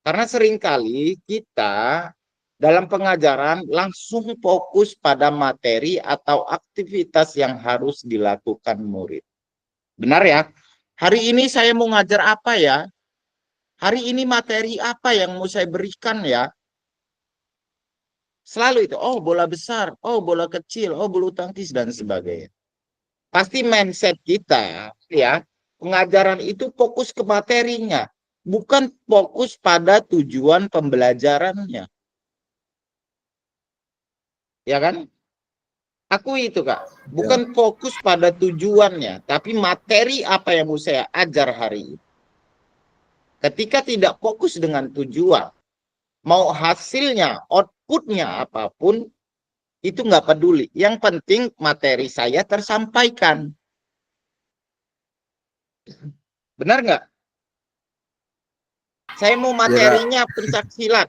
Karena seringkali kita dalam pengajaran langsung fokus pada materi atau aktivitas yang harus dilakukan murid. Benar ya? Hari ini saya mau ngajar apa ya? Hari ini materi apa yang mau saya berikan ya? Selalu itu, oh bola besar, oh bola kecil, oh bulu tangkis dan sebagainya. Pasti mindset kita ya, pengajaran itu fokus ke materinya, bukan fokus pada tujuan pembelajarannya. Ya kan? Aku itu Kak, bukan fokus pada tujuannya, tapi materi apa yang mau saya ajar hari ini. Ketika tidak fokus dengan tujuan, mau hasilnya, outputnya apapun, itu nggak peduli. Yang penting materi saya tersampaikan. Benar nggak? Saya mau materinya pencak silat.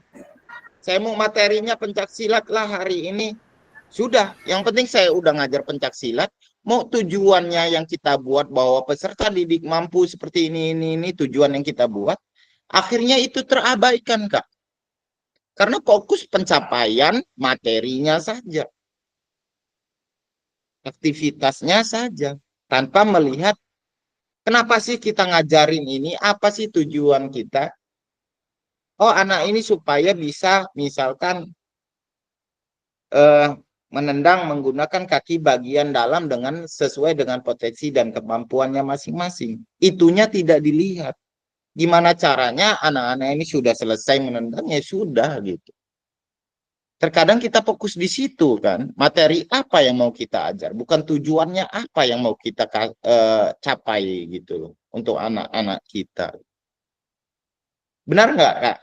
Saya mau materinya pencak silat lah hari ini. Sudah, yang penting saya udah ngajar pencak silat. Mau tujuannya yang kita buat bahwa peserta didik mampu seperti ini tujuan yang kita buat. Akhirnya itu terabaikan, Kak. Karena fokus pencapaian materinya saja. Aktivitasnya saja. Tanpa melihat kenapa sih kita ngajarin ini, apa sih tujuan kita. Oh, anak ini supaya bisa misalkan menendang menggunakan kaki bagian dalam dengan sesuai dengan potensi dan kemampuannya masing-masing. Itunya tidak dilihat. Gimana caranya anak-anak ini sudah selesai menendang, ya sudah gitu. Terkadang kita fokus di situ kan, materi apa yang mau kita ajar, bukan tujuannya apa yang mau kita capai gitu loh untuk anak-anak kita. Benar nggak Kak?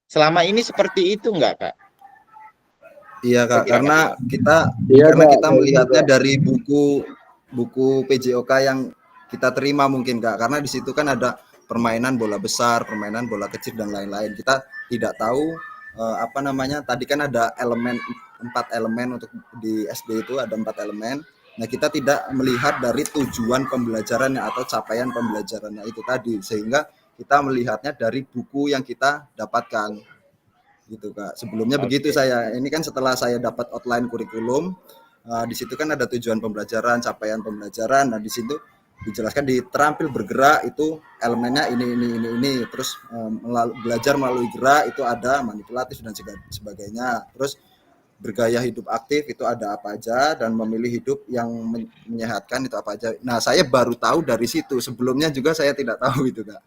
Selama ini seperti itu nggak Kak? Iya Kak, karena kita melihatnya dari buku PJOK yang kita terima mungkin Kak, karena di situ kan ada permainan bola besar, permainan bola kecil dan lain-lain. Kita tidak tahu apa namanya, tadi kan ada 4 elemen untuk di SD itu ada 4 elemen. Nah, kita tidak melihat dari tujuan pembelajarannya atau capaian pembelajarannya itu tadi, sehingga kita melihatnya dari buku yang kita dapatkan. Gitu Kak. Sebelumnya begitu saya. Ini kan setelah saya dapat outline kurikulum, di situ kan ada tujuan pembelajaran, capaian pembelajaran. Nah, di situ dijelaskan di terampil bergerak itu elemennya ini. Terus belajar melalui gerak itu ada manipulatif dan sebagainya. Terus bergaya hidup aktif itu ada apa aja, dan memilih hidup yang menyehatkan itu apa aja. Nah, saya baru tahu dari situ. Sebelumnya juga saya tidak tahu itu Kak.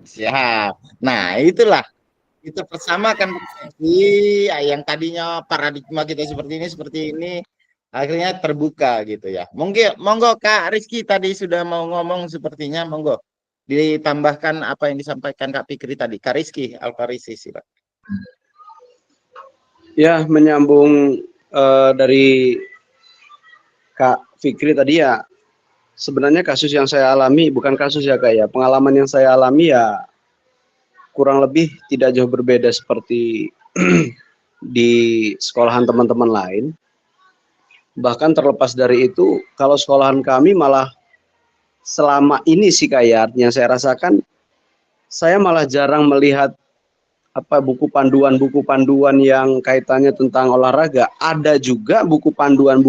Siap. Nah, itulah kita persamakan persepsi yang tadinya paradigma kita seperti ini akhirnya terbuka gitu ya. Monggo Kak Rizky tadi sudah mau ngomong sepertinya, monggo ditambahkan apa yang disampaikan Kak Fikri tadi. Kak Rizky Alfarisi Pak. Ya, menyambung dari Kak Fikri tadi ya, sebenarnya kasus yang saya alami bukan kasus ya Kak ya, pengalaman yang saya alami ya kurang lebih tidak jauh berbeda seperti di sekolahan teman-teman lain. Bahkan terlepas dari itu, kalau sekolahan kami malah selama ini sih kayak artinya saya rasakan, saya malah jarang melihat buku panduan yang kaitannya tentang olahraga. Ada juga buku panduan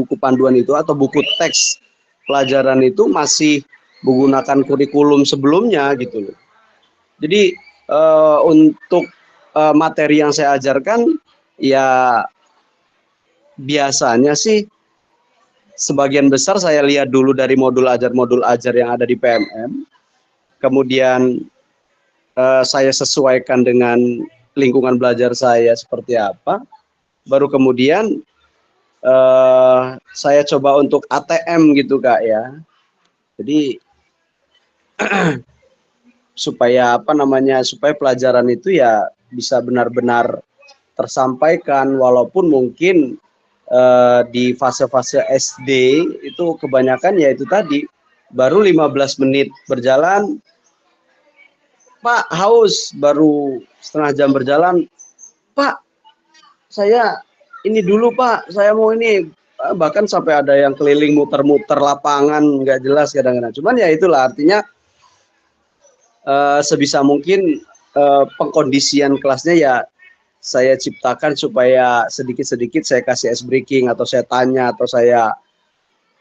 itu atau buku teks pelajaran itu masih menggunakan kurikulum sebelumnya gitu loh. Jadi untuk materi yang saya ajarkan ya biasanya sih sebagian besar saya lihat dulu dari modul ajar yang ada di PMM, kemudian saya sesuaikan dengan lingkungan belajar saya seperti apa, baru kemudian saya coba untuk ATM gitu Kak ya. Jadi supaya supaya pelajaran itu ya bisa benar-benar tersampaikan, walaupun mungkin di fase-fase SD itu kebanyakan ya itu tadi baru 15 menit berjalan Pak haus, baru setengah jam berjalan, Pak saya ini dulu Pak, saya mau ini. Bahkan sampai ada yang keliling muter-muter lapangan, nggak jelas kadang-kadang. Cuman ya itulah artinya sebisa mungkin pengkondisian kelasnya ya saya ciptakan supaya sedikit-sedikit saya kasih ice breaking, atau saya tanya, atau saya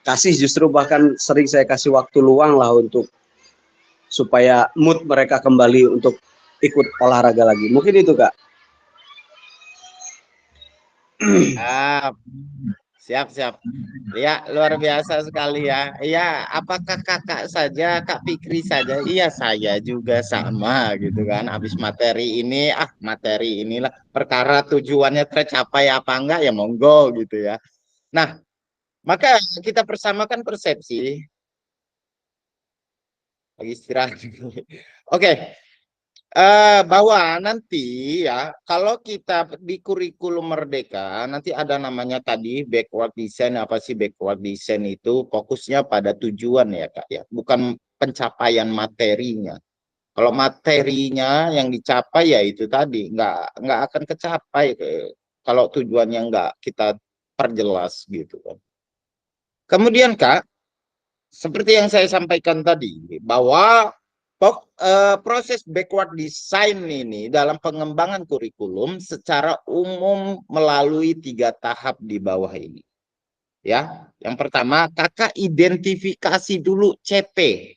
kasih, justru bahkan sering saya kasih waktu luang lah untuk supaya mood mereka kembali untuk ikut olahraga lagi. Mungkin itu Kak. Ah, siap, siap. Ya, luar biasa sekali ya. Iya, apakah kakak saja, Kak Fikri saja? Iya, saya juga sama gitu kan. Habis materi ini, materi inilah perkara tujuannya tercapai apa enggak ya monggo gitu ya. Nah, maka kita persamakan persepsi. Lagi istirahat. Oke, bahwa nanti ya kalau kita di kurikulum Merdeka nanti ada namanya tadi backward design. Apa sih backward design itu? Fokusnya pada tujuan ya Kak ya, bukan pencapaian materinya. Kalau materinya yang dicapai ya itu tadi nggak akan kecapai kalau tujuannya nggak kita perjelas gitu kan. Kemudian Kak, seperti yang saya sampaikan tadi bahwa proses backward design ini dalam pengembangan kurikulum secara umum melalui 3 tahap di bawah ini. Ya, yang pertama kakak identifikasi dulu CP.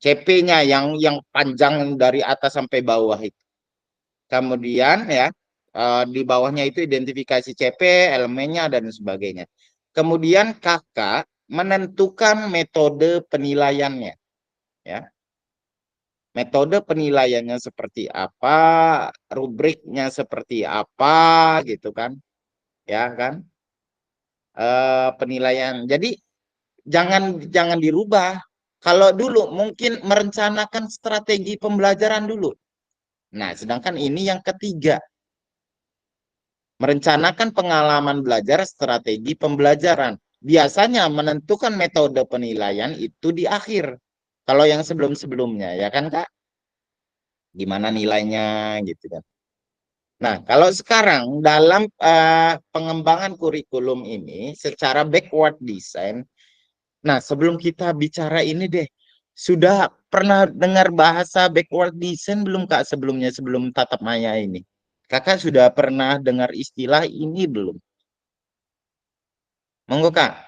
CP-nya yang panjang dari atas sampai bawah itu. Kemudian ya di bawahnya itu identifikasi CP, elemennya dan sebagainya. Kemudian kakak menentukan metode penilaiannya. Ya, metode penilaiannya seperti apa, rubriknya seperti apa, gitu kan, ya kan, penilaian. Jadi jangan dirubah. Kalau dulu mungkin merencanakan strategi pembelajaran dulu. Nah, sedangkan ini yang ketiga, merencanakan pengalaman belajar, strategi pembelajaran. Biasanya menentukan metode penilaian itu di akhir. Kalau yang sebelum-sebelumnya, ya kan Kak? Gimana nilainya gitu kan. Nah, kalau sekarang dalam pengembangan kurikulum ini secara backward design, nah sebelum kita bicara ini deh, sudah pernah dengar bahasa backward design belum Kak sebelumnya, sebelum tatap maya ini? Kakak sudah pernah dengar istilah ini belum? Monggo Kak.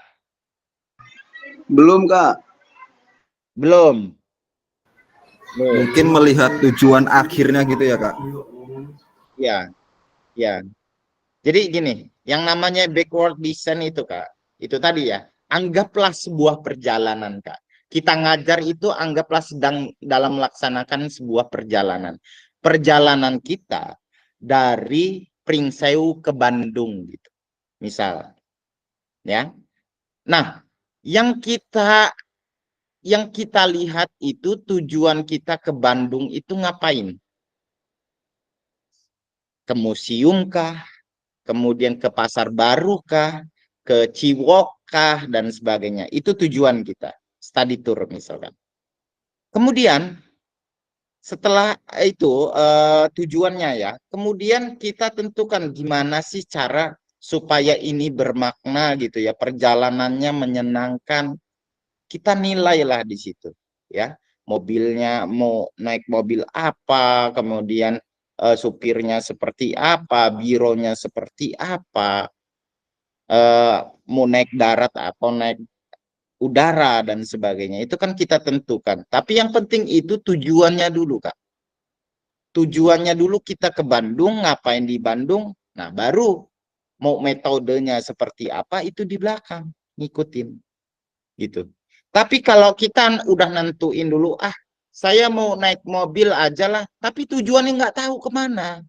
Belum Kak. Belum. Mungkin melihat tujuan akhirnya gitu ya Kak. Ya, ya. Jadi gini, yang namanya backward design itu Kak, itu tadi ya, anggaplah sebuah perjalanan Kak. Kita ngajar itu anggaplah sedang dalam melaksanakan sebuah perjalanan. Perjalanan kita dari Pringsewu ke Bandung gitu. Misal. Ya. Nah, yang kita lihat itu tujuan kita ke Bandung itu ngapain? Ke museum kah? Kemudian ke Pasar Baru kah, ke Ciwok kah, dan sebagainya. Itu tujuan kita, study tour misalkan. Kemudian setelah itu tujuannya ya, kemudian kita tentukan gimana sih cara supaya ini bermakna gitu ya, perjalanannya menyenangkan. Kita nilailah di situ ya, mobilnya mau naik mobil apa, kemudian supirnya seperti apa, bironya seperti apa, mau naik darat atau naik udara dan sebagainya. Itu kan kita tentukan. Tapi yang penting itu tujuannya dulu, Kak. Tujuannya dulu kita ke Bandung, ngapain di Bandung. Nah, baru mau metodenya seperti apa itu di belakang, ngikutin. Gitu. Tapi kalau kita udah nentuin dulu, saya mau naik mobil aja lah, tapi tujuannya nggak tahu kemana.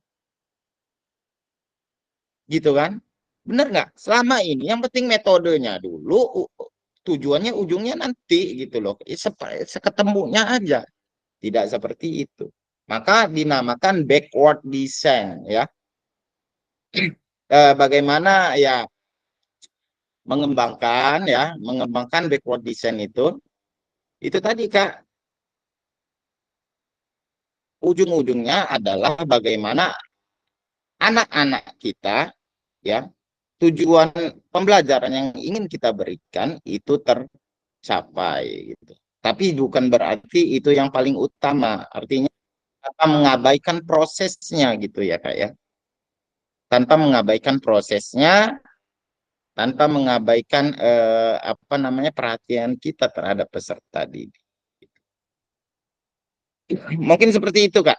Gitu kan? Bener nggak? Selama ini yang penting metodenya dulu, tujuannya ujungnya nanti gitu loh. Seketemunya aja. Tidak seperti itu. Maka dinamakan backward design ya. Bagaimana ya mengembangkan backward design itu tadi Kak. ujung-ujungnya adalah bagaimana anak-anak kita, ya, tujuan pembelajaran yang ingin kita berikan itu tercapai gitu. Tapi bukan berarti itu yang paling utama. Artinya tanpa mengabaikan prosesnya gitu ya Kak ya. Tanpa mengabaikan prosesnya, tanpa mengabaikan apa namanya perhatian kita terhadap peserta didik. Mungkin seperti itu Kak.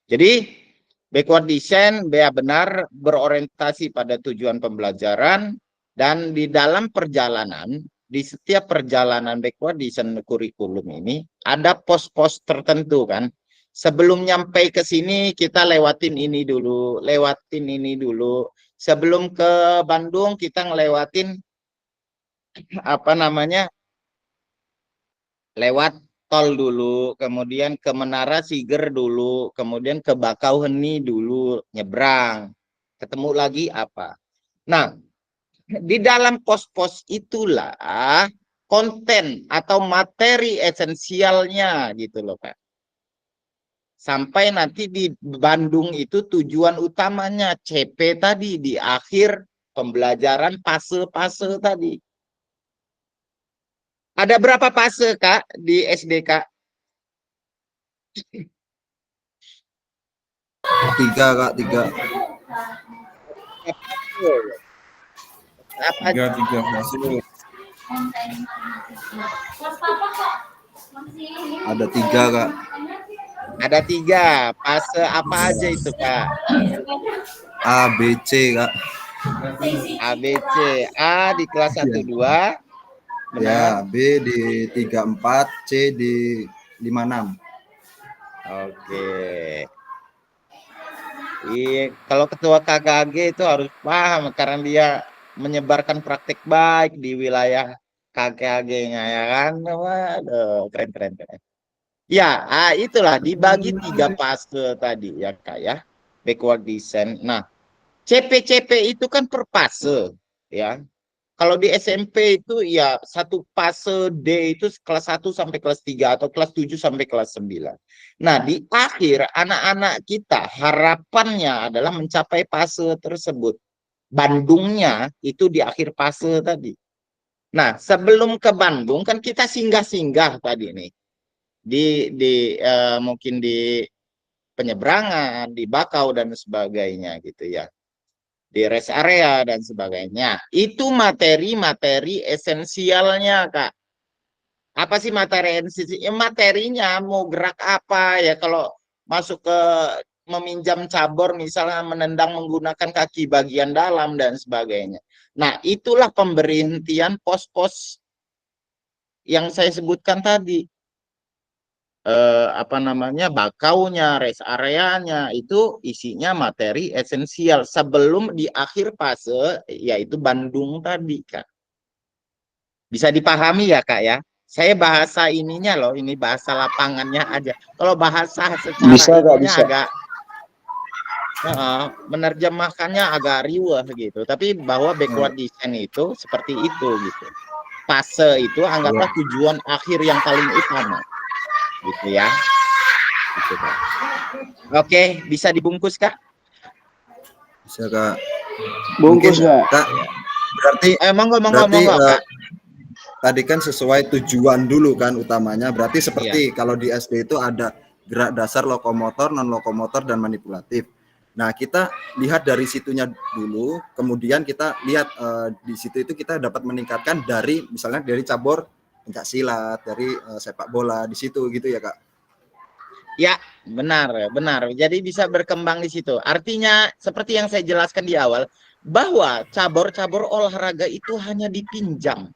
Jadi backward design benar berorientasi pada tujuan pembelajaran, dan di dalam perjalanan, di setiap perjalanan backward design kurikulum ini ada pos-pos tertentu kan. Sebelum nyampe ke sini kita lewatin ini dulu, lewatin ini dulu. Sebelum ke Bandung kita ngelewatin apa namanya? Lewat tol dulu, kemudian ke Menara Siger dulu, kemudian ke Bakauheni dulu, nyebrang. Ketemu lagi apa? Nah, di dalam pos-pos itulah konten atau materi esensialnya gitu loh, Pak. Sampai nanti di Bandung itu tujuan utamanya CP tadi di akhir pembelajaran fase-fase tadi. Ada berapa fase, Kak, di SD, Kak? 3 Kak, 3. Apa? 3 fase. Ada 3 Kak. Ada 3. Fase apa aja itu, Kak? A, B, C Kak. A, B, C. A di kelas 1, 2. Ya, B di 3, 4, C di 5, 6. Oke. Iya, kalau ketua KKG itu harus paham karena dia menyebarkan praktik baik di wilayah KKG-nya ya kan. Waduh, keren. Ya, itulah dibagi 3 fase tadi ya Kak ya. Backward design. Nah, CP itu kan per fase ya. Kalau di SMP itu ya satu fase D itu kelas 1 sampai kelas 3 atau kelas 7 sampai kelas 9. Nah, di akhir anak-anak kita harapannya adalah mencapai fase tersebut. Bandungnya itu di akhir fase tadi. Nah, sebelum ke Bandung kan kita singgah-singgah tadi nih. Mungkin di penyeberangan, di Bakau dan sebagainya gitu ya. Di rest area dan sebagainya. Itu materi-materi esensialnya, Kak. Apa sih materi esensialnya? Materinya mau gerak apa ya, kalau masuk ke meminjam cabor misalnya menendang menggunakan kaki bagian dalam dan sebagainya. Nah, itulah pemberhentian pos-pos yang saya sebutkan tadi. Apa namanya, bakaunya, rest areanya itu isinya materi esensial sebelum di akhir fase yaitu Bandung tadi Kak. Bisa dipahami ya Kak ya? Saya bahasa ininya loh, ini bahasa lapangannya aja. Kalau bahasa secara Bisa, Kak, ininya bisa. agak menerjemahkannya agak riweh gitu. Tapi bahwa backward design itu seperti itu gitu. Fase itu anggaplah tujuan akhir yang paling utama. Gitu ya. Gitu, Kak. Oke, bisa dibungkus Kak? Bisa Kak. Bungkus Mungkin, Kak. Kak, berarti Monggo Kak. tadi kan sesuai tujuan dulu kan utamanya. Berarti seperti kalau di SD itu ada gerak dasar, lokomotor, non lokomotor dan manipulatif. Nah, kita lihat dari situnya dulu, kemudian kita lihat di situ itu kita dapat meningkatkan dari misalnya dari cabur pencak silat, dari sepak bola di situ gitu ya Kak. Ya, benar. Jadi bisa berkembang di situ. Artinya seperti yang saya jelaskan di awal bahwa cabur-cabur olahraga itu hanya dipinjam.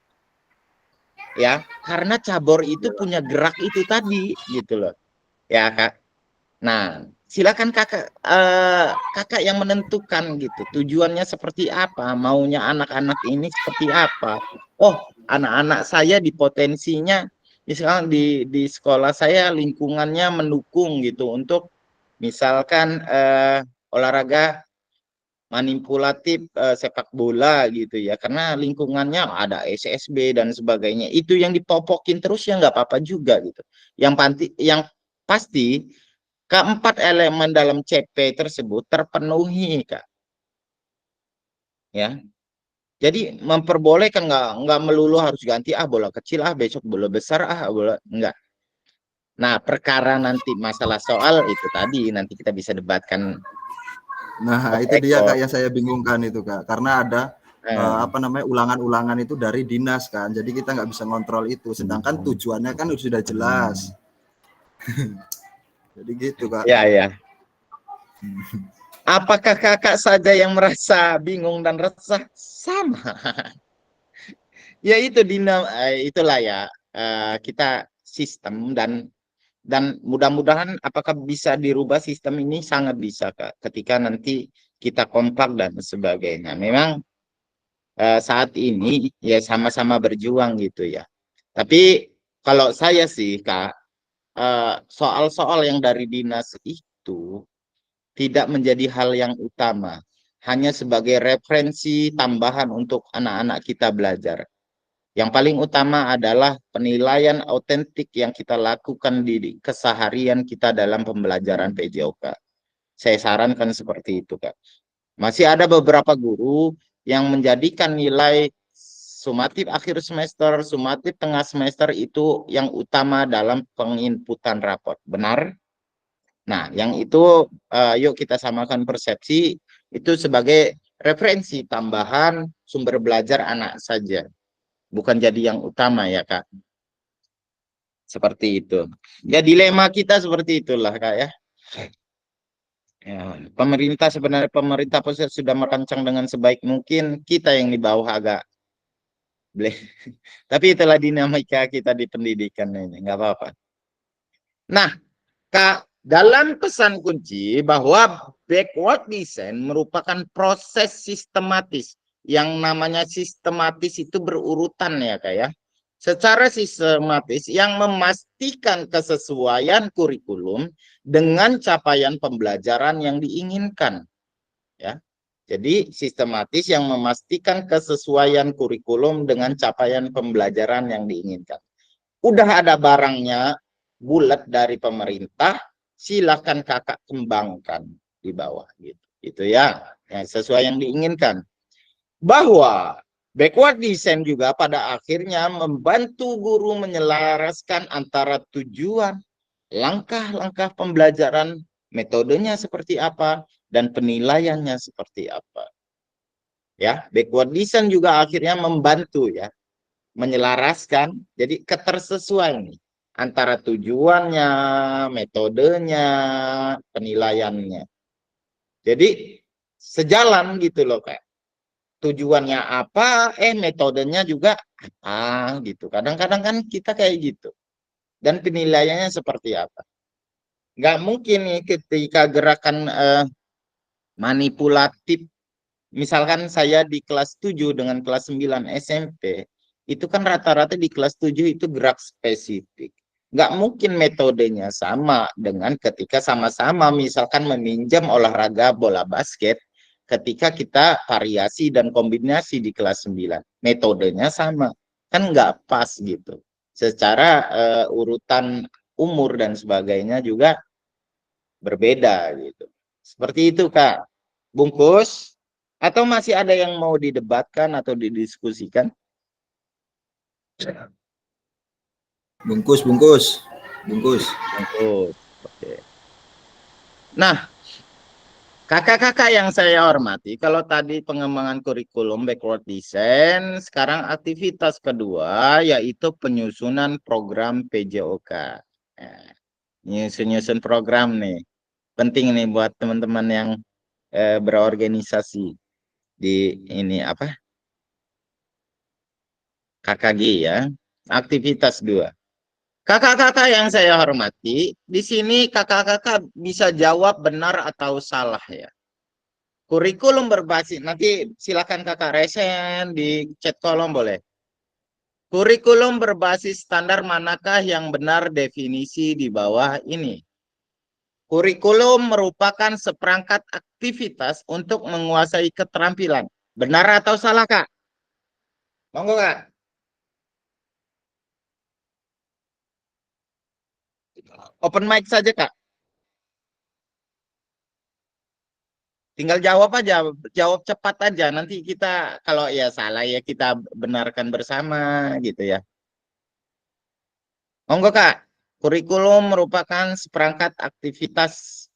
Ya, karena cabur itu punya gerak itu tadi gitu loh. Ya, Kak. Nah, silakan kakak yang menentukan gitu. Tujuannya seperti apa? Maunya anak-anak ini seperti apa? Oh, anak-anak saya di potensinya misalkan di sekolah saya lingkungannya mendukung gitu untuk misalkan olahraga manipulatif sepak bola gitu ya, karena lingkungannya ada SSB dan sebagainya. Itu yang dipopokin terus ya nggak apa-apa juga gitu. Yang pasti keempat elemen dalam CP tersebut terpenuhi, Kak. Ya. Jadi memperbolehkan, nggak melulu harus ganti bola kecil, besok bola besar, bola enggak. Nah, perkara nanti masalah soal itu tadi nanti kita bisa debatkan Nah, off itu dia Kak record. yang saya bingungkan itu Kak. Karena ada Nah, apa namanya ulangan-ulangan itu dari dinas kan. Jadi kita nggak bisa ngontrol itu. Sedangkan tujuannya kan sudah jelas. Jadi gitu Kak. ya ya. Apakah kakak saja yang merasa bingung dan resah? Sama. Ya itu itulah ya, kita sistem dan mudah-mudahan apakah bisa dirubah sistem ini, sangat bisa Kak, ketika nanti kita kompak dan sebagainya. Memang saat ini ya sama-sama berjuang gitu ya. Tapi kalau saya sih Kak, soal-soal yang dari dinas itu tidak menjadi hal yang utama, hanya sebagai referensi tambahan untuk anak-anak kita belajar. Yang paling utama adalah penilaian autentik yang kita lakukan di keseharian kita dalam pembelajaran PJOK. Saya sarankan seperti itu, Kak. Masih ada beberapa guru yang menjadikan nilai sumatif akhir semester, sumatif tengah semester itu yang utama dalam penginputan raport. Benar? Nah, yang itu yuk kita samakan persepsi itu sebagai referensi tambahan sumber belajar anak saja, bukan jadi yang utama ya Kak. Seperti itu. Ya dilema kita seperti itulah Kak ya. Ya, pemerintah pusat sudah merancang dengan sebaik mungkin, kita yang di bawah agak bleh. Tapi itulah dinamika kita di pendidikan ini, nggak apa-apa. Nah, Kak, dalam pesan kunci bahwa backward design merupakan proses sistematis. Yang namanya sistematis itu berurutan ya Kak ya. Secara sistematis yang memastikan kesesuaian kurikulum dengan capaian pembelajaran yang diinginkan. Ya. Jadi sistematis yang memastikan kesesuaian kurikulum dengan capaian pembelajaran yang diinginkan. Udah ada barangnya bulat dari pemerintah, silakan kakak kembangkan di bawah gitu. Itu ya, sesuai yang diinginkan. Bahwa backward design juga pada akhirnya membantu guru menyelaraskan antara tujuan, langkah-langkah pembelajaran, metodenya seperti apa, dan penilaiannya seperti apa. Ya, backward design juga akhirnya membantu ya, menyelaraskan, jadi ketersesuaian nih antara tujuannya, metodenya, penilaiannya. Jadi sejalan gitu loh Kak. Tujuannya apa, metodenya juga apa gitu. Kadang-kadang kan kita kayak gitu. Dan penilaiannya seperti apa. Nggak mungkin nih ketika gerakan manipulatif, misalkan saya di kelas 7 dengan kelas 9 SMP, itu kan rata-rata di kelas 7 itu gerak spesifik. Nggak mungkin metodenya sama dengan ketika sama-sama misalkan meminjam olahraga bola basket, ketika kita variasi dan kombinasi di kelas 9. Metodenya sama. Kan nggak pas gitu. Secara urutan umur dan sebagainya juga berbeda gitu. Seperti itu Kak. Bungkus, atau masih ada yang mau didebatkan atau didiskusikan? Bungkus, bungkus. Bungkus. Bungkus. Oke. Nah, kakak-kakak yang saya hormati, kalau tadi pengembangan kurikulum backward design, sekarang aktivitas kedua yaitu penyusunan program PJOK. Nah, nyusun program nih. Penting nih buat teman-teman yang berorganisasi di ini apa? KKG ya. Aktivitas 2. Kakak-kakak yang saya hormati, di sini kakak-kakak bisa jawab benar atau salah ya. Kurikulum berbasis, nanti silakan kakak resen di chat kolom boleh. Kurikulum berbasis standar manakah yang benar definisi di bawah ini? Kurikulum merupakan seperangkat aktivitas untuk menguasai keterampilan. Benar atau salah, Kak? Monggo, Kak. Open mic saja, Kak. Tinggal jawab aja, jawab cepat aja. Nanti kita kalau ya salah ya kita benarkan bersama gitu ya. Monggo Kak, kurikulum merupakan seperangkat aktivitas.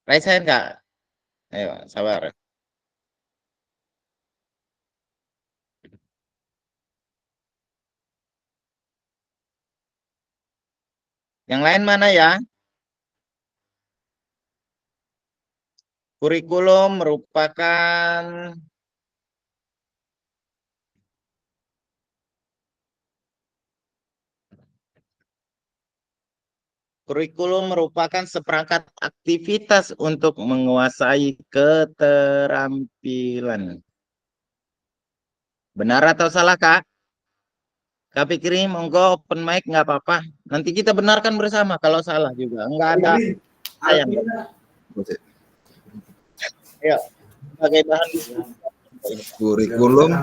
Raise hand Kak. Ayo, sabar. Yang lain mana ya? Kurikulum merupakan seperangkat aktivitas untuk menguasai keterampilan. Benar atau salah Kak? Kak Fikri, monggo open mic nggak apa-apa. Nanti kita benarkan bersama kalau salah juga. Enggak ada sayang. Ya, sebagai bahan diskusi. Kurikulum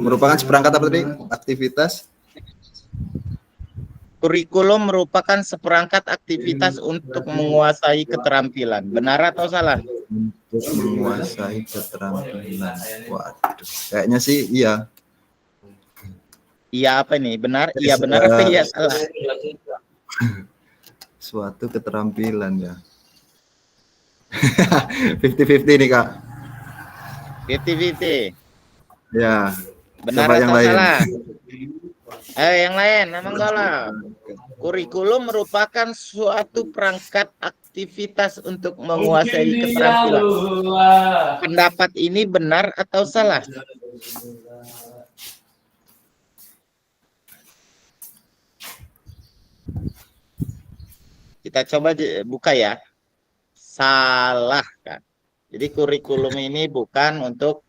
merupakan seperangkat apa tadi? Aktivitas. Kurikulum merupakan seperangkat aktivitas untuk menguasai keterampilan. Benar atau salah? Untuk menguasai keterampilan. Waduh, kayaknya sih iya. Iya apa nih? Benar? Iya benar apa iya salah? Suatu keterampilan ya. 50-50 nih Kak. 50-50. Ya. Benar Coba atau yang lain. salah? Yang lain, emang enggak lah. Kurikulum merupakan suatu perangkat aktivitas untuk menguasai keterampilan. Pendapat ini benar atau salah? Kita coba buka ya. Salah kan. Jadi kurikulum ini bukan untuk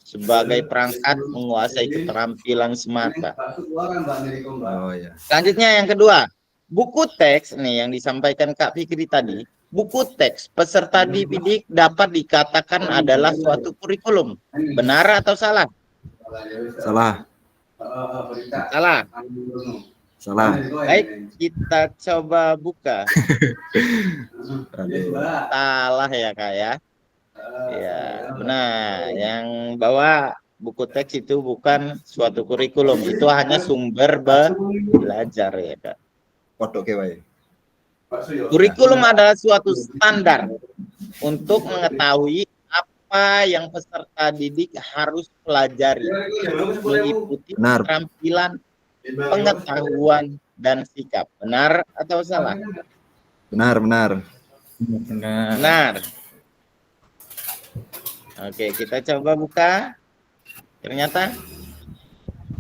sebagai perangkat menguasai keterampilan semata. Oh ya. Selanjutnya yang kedua, buku teks nih yang disampaikan Kak Fikri tadi. Buku teks peserta didik dapat dikatakan adalah suatu kurikulum. Benar atau salah? Salah. Salah. Salah. Baik, kita coba buka. Salah ya Kak ya. Ya, benar. Yang bawa buku teks itu bukan suatu kurikulum, itu hanya sumber belajar ya Kak. Kurikulum adalah suatu standar untuk mengetahui apa yang peserta didik harus pelajari, meliputi keterampilan, pengetahuan, dan sikap. Benar atau salah? Benar. Benar. Oke, kita coba buka. Ternyata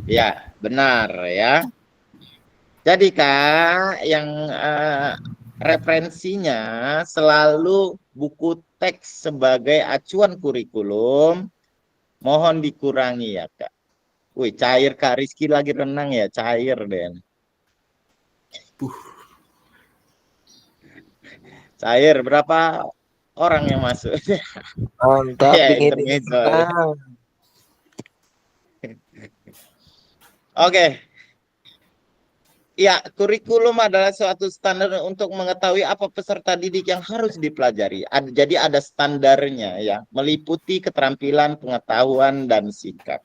ya, benar ya. Jadi Kak, yang referensinya selalu buku teks sebagai acuan kurikulum, mohon dikurangi ya Kak. Wih, cair Kak Rizky lagi renang ya, cair deh. Cair, berapa orang yang masuk? Mantap, Ya, dingin. intermezzo. Oke. Ya, kurikulum adalah suatu standar untuk mengetahui apa peserta didik yang harus dipelajari. Jadi ada standarnya ya, meliputi keterampilan, pengetahuan, dan sikap.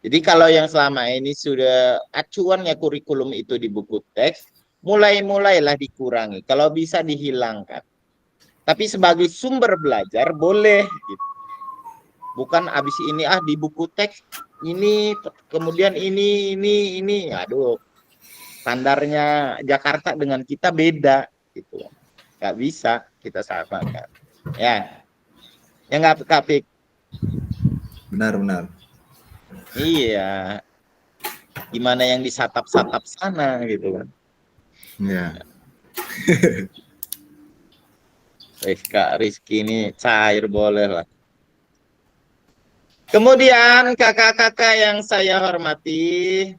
Jadi kalau yang selama ini sudah acuannya kurikulum itu di buku teks, mulailah dikurangi. Kalau bisa dihilangkan. Tapi sebagai sumber belajar boleh gitu. Bukan abis ini di buku teks ini kemudian ini aduh, standarnya Jakarta dengan kita beda gitu. Nggak bisa kita samakan. Ya. Ya nggak Kapik. Benar. Iya. Gimana yang disatap-satap sana gitu kan. Ya. Kak Rizky ini cair boleh lah. Kemudian kakak-kakak yang saya hormati,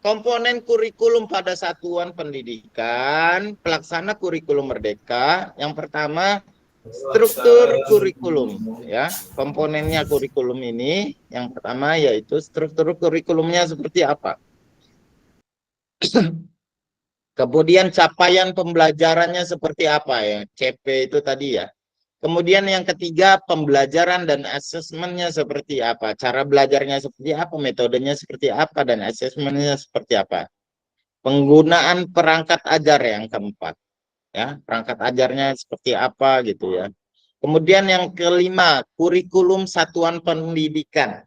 komponen kurikulum pada satuan pendidikan, pelaksana kurikulum merdeka. Yang pertama, struktur kurikulum ya. Komponennya kurikulum ini yang pertama yaitu struktur kurikulumnya seperti apa. Kemudian capaian pembelajarannya seperti apa ya, CP itu tadi ya. Kemudian yang ketiga, pembelajaran dan asesmennya seperti apa, cara belajarnya seperti apa, metodenya seperti apa, dan asesmennya seperti apa. Penggunaan perangkat ajar yang keempat, ya, perangkat ajarnya seperti apa gitu ya. Kemudian yang kelima, kurikulum satuan pendidikan.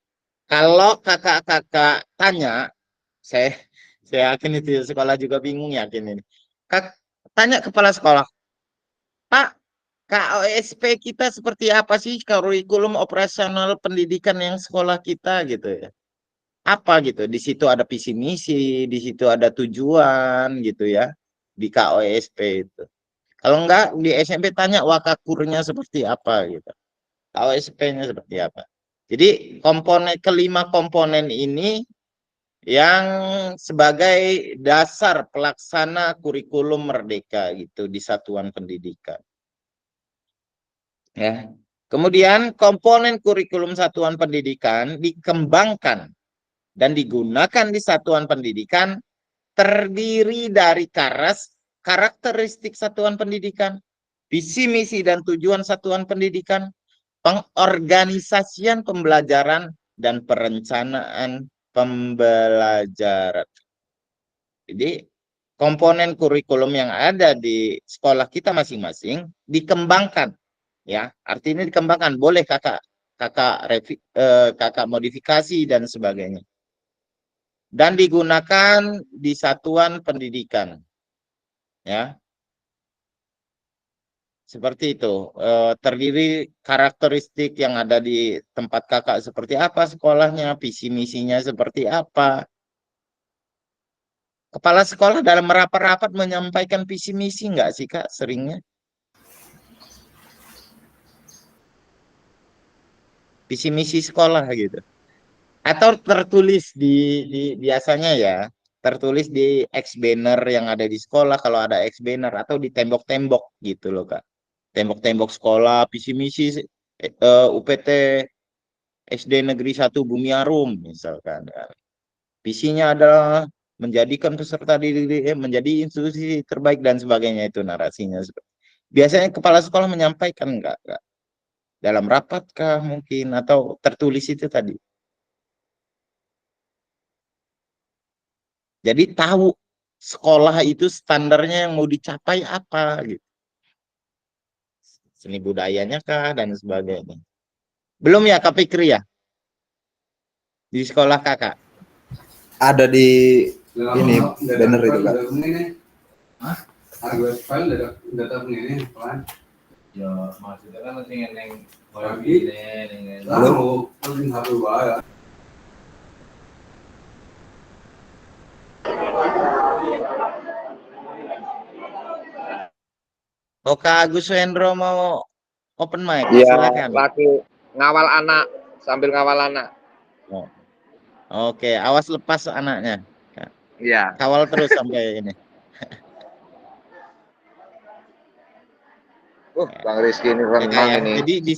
Kalau kakak-kakak tanya, saya yakin itu sekolah juga bingung yakin ini. Tanya kepala sekolah, Pak, KOSP kita seperti apa sih, kurikulum operasional pendidikan yang sekolah kita gitu ya. Apa gitu? Di situ ada visi misi, di situ ada tujuan gitu ya. Di KOSP itu. Kalau enggak di SMP tanya wakakurnya seperti apa gitu. KOSP-nya seperti apa. Jadi kelima komponen ini yang sebagai dasar pelaksana kurikulum merdeka gitu di satuan pendidikan. Ya. Kemudian komponen kurikulum satuan pendidikan dikembangkan dan digunakan di satuan pendidikan terdiri dari karakteristik satuan pendidikan, visi misi dan tujuan satuan pendidikan, pengorganisasian pembelajaran dan perencanaan pembelajaran. Jadi komponen kurikulum yang ada di sekolah kita masing-masing dikembangkan, ya, artinya dikembangkan. Boleh kakak modifikasi dan sebagainya, dan digunakan di satuan pendidikan, ya, seperti itu. Terdiri karakteristik yang ada di tempat kakak seperti apa sekolahnya, visi misinya seperti apa. Kepala sekolah dalam rapat-rapat menyampaikan visi misi nggak sih kak seringnya? Visi misi sekolah gitu. Atau tertulis di biasanya ya, tertulis di X banner yang ada di sekolah kalau ada X banner, atau di tembok-tembok gitu loh kak. Tembok-tembok sekolah, visi misi UPT SD Negeri 1 Bumiarum misalkan. Visinya adalah menjadikan peserta didik menjadi institusi terbaik dan sebagainya, itu narasinya. Biasanya kepala sekolah menyampaikan enggak? Dalam rapat kah mungkin, atau tertulis itu tadi. Jadi tahu sekolah itu standarnya yang mau dicapai apa gitu. Seni budayanya kah dan sebagainya. Belum ya Kak Fikri ya? Di sekolah kakak? Ada di ini banner itu Kak. Ya maksudnya kan masih neng Oh, Kak Agus Wendro mau open mic, Iya, silakan. lagi ngawal anak, sambil ngawal anak. Oh. Oke, awas lepas anaknya. Iya. Kawal terus sampai ini. Bang Rizky ini renang ya. ini. Jadi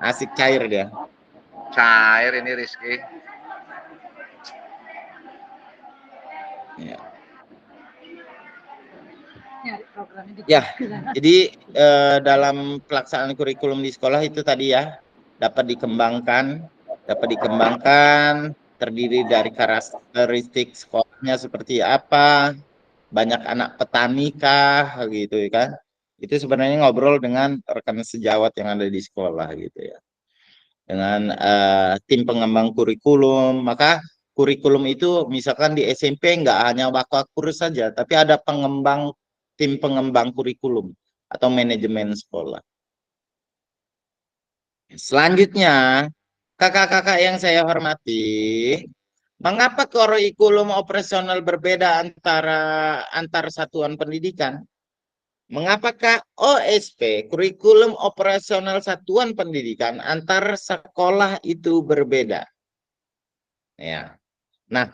asik cair dia. Cair ini Rizky. Ya. Ya, jadi dalam pelaksanaan kurikulum di sekolah itu tadi ya dapat dikembangkan, terdiri dari karakteristik sekolahnya seperti apa, banyak anak petani kah, gitu kan? Itu sebenarnya ngobrol dengan rekan sejawat yang ada di sekolah gitu ya, dengan tim pengembang kurikulum. Maka kurikulum itu misalkan di SMP nggak hanya wakakur saja, tapi ada tim pengembang kurikulum atau manajemen sekolah. Selanjutnya, kakak-kakak yang saya hormati, mengapa kurikulum operasional berbeda antar satuan pendidikan? Mengapakah OSP, kurikulum operasional satuan pendidikan, antar sekolah itu berbeda? Ya. Nah,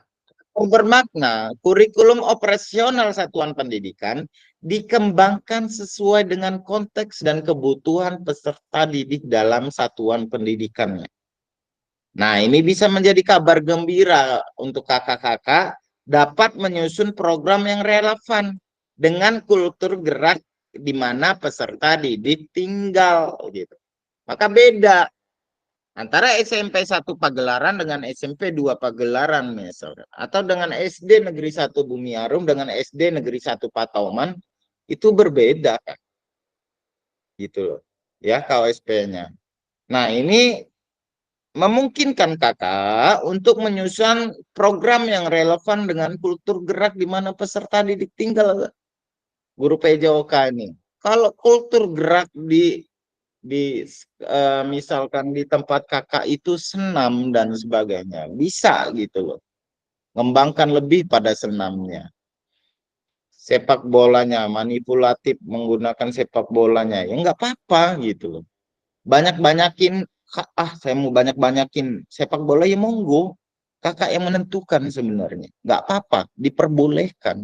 bermakna kurikulum operasional satuan pendidikan dikembangkan sesuai dengan konteks dan kebutuhan peserta didik dalam satuan pendidikannya. Nah, ini bisa menjadi kabar gembira untuk kakak-kakak dapat menyusun program yang relevan dengan kultur gerak di mana peserta didik tinggal gitu. Maka beda antara SMP 1 Pagelaran dengan SMP 2 Pagelaran misalkan, atau dengan SD Negeri 1 Bumiarum dengan SD Negeri 1 Patoman, itu berbeda kan. Gitu loh. Ya, KOSP-nya. Nah, ini memungkinkan kakak untuk menyusun program yang relevan dengan kultur gerak di mana peserta didik tinggal, guru PJOK ini. Kalau kultur gerak misalkan di tempat kakak itu senam dan sebagainya, bisa gitu loh. Ngembangkan lebih pada senamnya. Sepak bolanya, manipulatif menggunakan sepak bolanya, ya nggak apa-apa gitu loh. Banyak-banyakin, saya mau banyak-banyakin sepak bola, ya monggo. Kakak yang menentukan sebenarnya. Nggak apa-apa, diperbolehkan.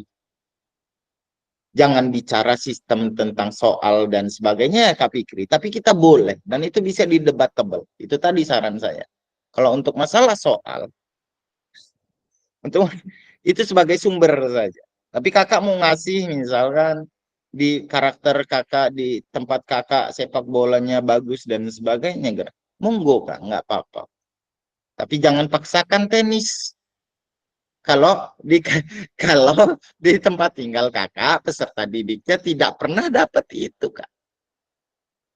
Jangan bicara sistem tentang soal dan sebagainya ya Kak Fikri, tapi kita boleh, dan itu bisa didebatable. Itu tadi saran saya. Kalau untuk masalah soal, untuk itu sebagai sumber saja. Tapi kakak mau ngasih misalkan di karakter kakak, di tempat kakak sepak bolanya bagus dan sebagainya, gerak. Monggo kak, nggak apa-apa. Tapi jangan paksakan tenis. Kalau di kalau di tempat tinggal kakak, peserta didiknya tidak pernah dapat itu kak.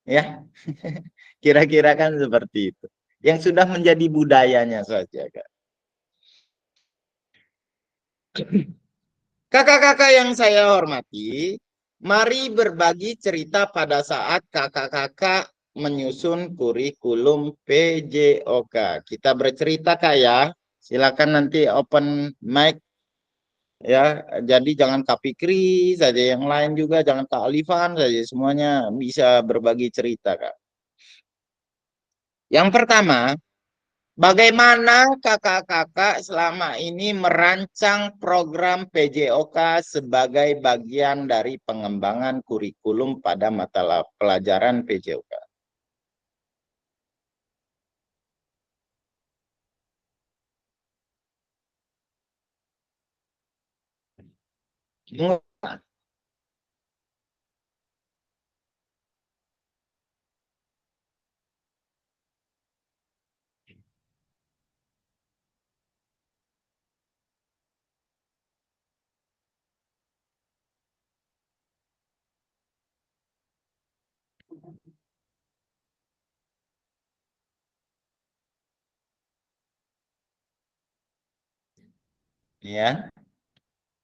Ya, kira-kira kan seperti itu. Yang sudah menjadi budayanya saja kak. Kakak-kakak yang saya hormati, mari berbagi cerita pada saat kakak-kakak menyusun kurikulum PJOK. Kita bercerita kak ya. Silakan nanti open mic ya. Jadi jangan Kak Fikri saja, yang lain juga jangan Kak Alifan saja, semuanya bisa berbagi cerita kak. Yang pertama, bagaimana kakak-kakak selama ini merancang program PJOK sebagai bagian dari pengembangan kurikulum pada mata pelajaran PJOK? Ya,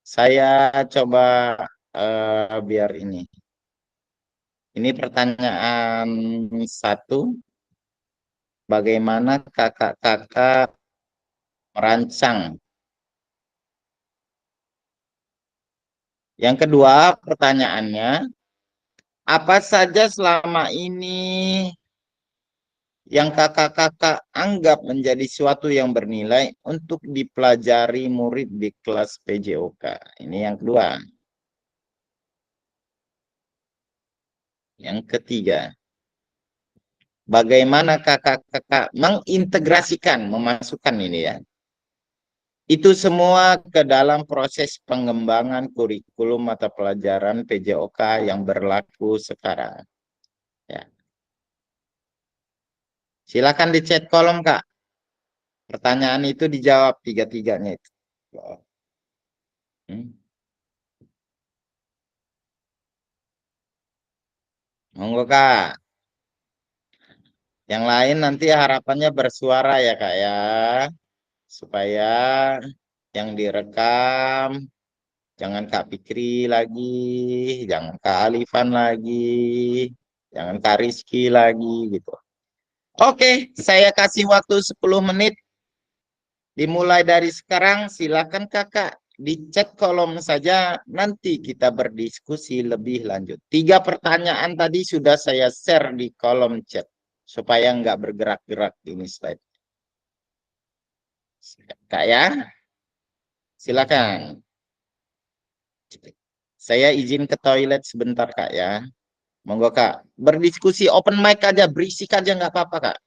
saya coba biar ini. Ini pertanyaan satu. Bagaimana kakak-kakak merancang? Yang kedua pertanyaannya, apa saja selama ini yang kakak-kakak anggap menjadi suatu yang bernilai untuk dipelajari murid di kelas PJOK? Ini yang kedua. Yang ketiga, bagaimana kakak-kakak mengintegrasikan, memasukkan ini ya, itu semua ke dalam proses pengembangan kurikulum mata pelajaran PJOK yang berlaku sekarang. Ya. Silakan di chat kolom, Kak. Pertanyaan itu dijawab tiga-tiganya itu. Hmm. Monggo, Kak. Yang lain nanti harapannya bersuara ya, Kak ya. Supaya yang direkam jangan Kak Fikri lagi, jangan Kak Alifan lagi, jangan Kak Rizky lagi gitu. Oke, saya kasih waktu 10 menit. Dimulai dari sekarang, silakan kakak di chat kolom saja, nanti kita berdiskusi lebih lanjut. 3 pertanyaan tadi sudah saya share di kolom chat, supaya nggak bergerak-gerak ini slide. Kak ya, silakan. Saya izin ke toilet sebentar kak ya. Monggo kak, berdiskusi open mic aja, berisik aja nggak apa-apa kak.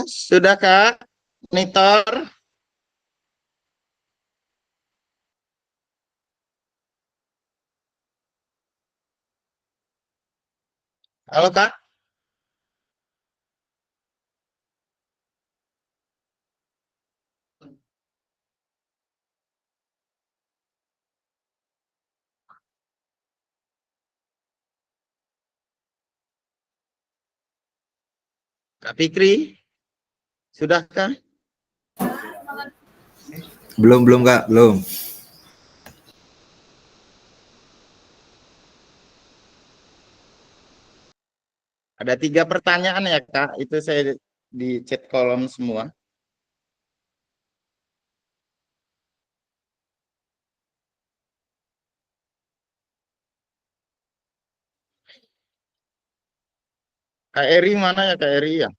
Sudah Kak? Monitor? Halo Kak? Kak Fikri? Sudahkah? Belum Kak, belum. Ada 3 pertanyaan ya Kak, itu saya di chat kolom semua. Kak Eri mana ya Kak Eri ya?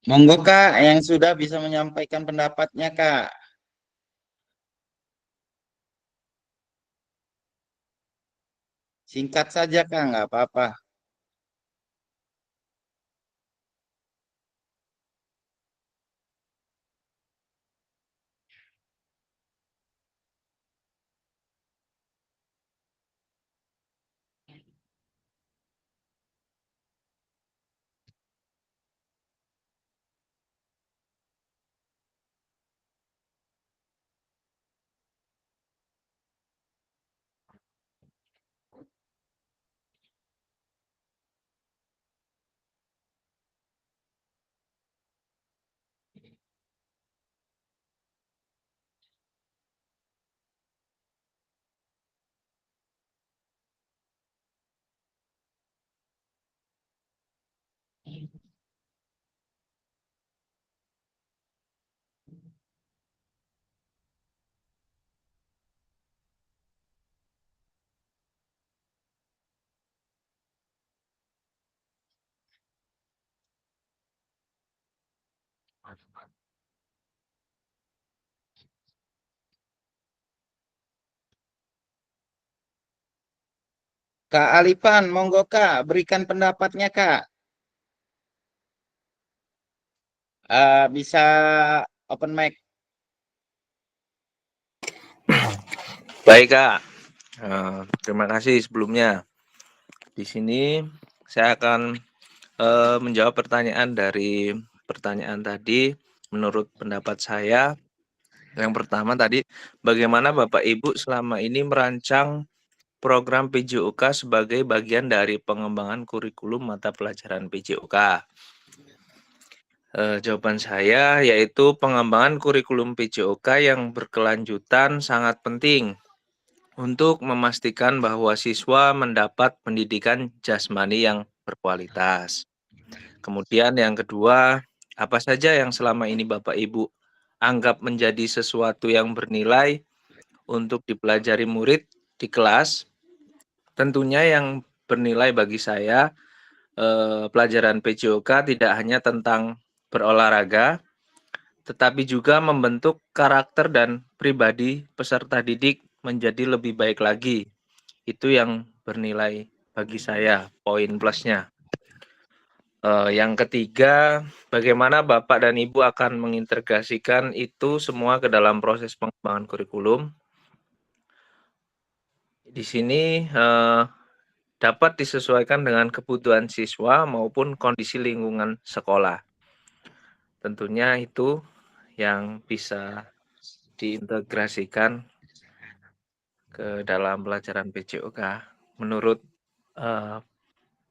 Monggo Kak, yang sudah bisa menyampaikan pendapatnya Kak. Singkat saja Kak, nggak apa-apa. Kak Alifan, monggo Kak, berikan pendapatnya Kak. Bisa open mic. Baik Kak, terima kasih sebelumnya. Di sini saya akan menjawab pertanyaan dari pertanyaan tadi. Menurut pendapat saya, yang pertama tadi, bagaimana Bapak Ibu selama ini merancang program PJOK sebagai bagian dari pengembangan kurikulum mata pelajaran PJOK? Jawaban saya yaitu pengembangan kurikulum PJOK yang berkelanjutan sangat penting untuk memastikan bahwa siswa mendapat pendidikan jasmani yang berkualitas. Kemudian yang kedua, apa saja yang selama ini Bapak Ibu anggap menjadi sesuatu yang bernilai untuk dipelajari murid di kelas? Tentunya yang bernilai bagi saya, pelajaran PJOK tidak hanya tentang berolahraga, tetapi juga membentuk karakter dan pribadi peserta didik menjadi lebih baik lagi. Itu yang bernilai bagi saya, poin plusnya. Yang ketiga, bagaimana Bapak dan Ibu akan mengintegrasikan itu semua ke dalam proses pengembangan kurikulum? Di sini dapat disesuaikan dengan kebutuhan siswa maupun kondisi lingkungan sekolah. Tentunya itu yang bisa diintegrasikan ke dalam pelajaran PJOK. Menurut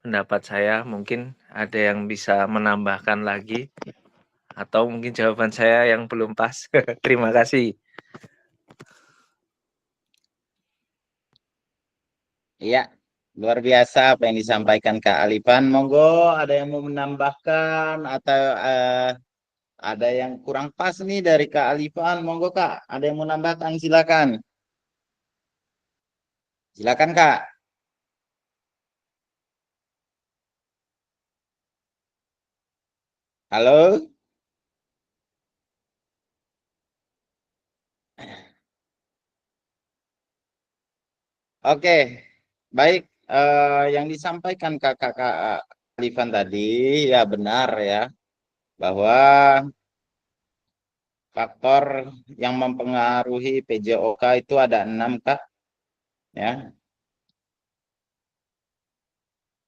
pendapat saya, mungkin ada yang bisa menambahkan lagi, atau mungkin jawaban saya yang belum pas. Terima kasih. Iya, luar biasa apa yang disampaikan Kak Alifan. Monggo ada yang mau menambahkan atau ada yang kurang pas nih dari Kak Alifan. Monggo Kak, ada yang mau menambahkan silakan. Silakan Kak. Halo? Oke, baik. Yang disampaikan Kakak Alifan tadi ya benar ya, bahwa faktor yang mempengaruhi PJOK itu ada 6 Kak. Ya.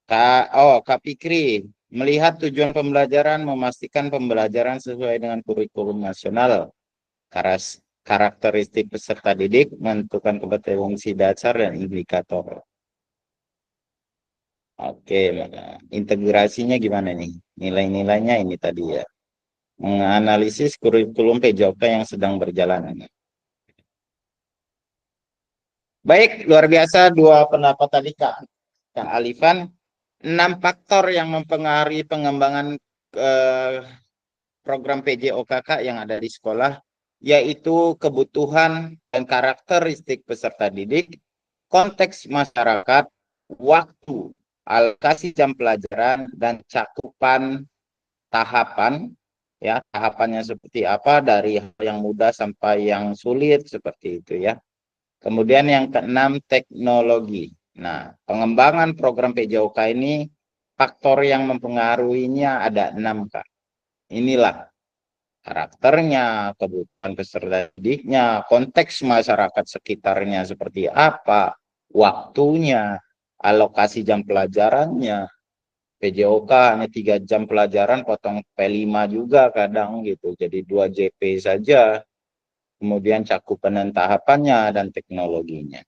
Kak Fikri, melihat tujuan pembelajaran, memastikan pembelajaran sesuai dengan kurikulum nasional, karakteristik peserta didik, menentukan kompetensi dasar dan indikator. Oke, integrasinya gimana nih? Nilai-nilainya ini tadi ya. Menganalisis kurikulum PJOK yang sedang berjalan. Baik, luar biasa dua pendapat tadi Kak Alifan. 6 faktor yang mempengaruhi pengembangan program PJOK yang ada di sekolah, yaitu kebutuhan dan karakteristik peserta didik, konteks masyarakat, waktu, alokasi jam pelajaran, dan cakupan tahapan, ya tahapannya seperti apa dari hal yang mudah sampai yang sulit seperti itu ya. Kemudian yang keenam, teknologi. Nah, pengembangan program PJOK ini faktor yang mempengaruhinya ada 6 Kak. Inilah karakternya, kebutuhan peserta didiknya, konteks masyarakat sekitarnya seperti apa, waktunya, alokasi jam pelajarannya. PJOK hanya 3 jam pelajaran, potong P5 juga kadang gitu, jadi 2 JP saja. Kemudian cakupan dan tahapannya dan teknologinya.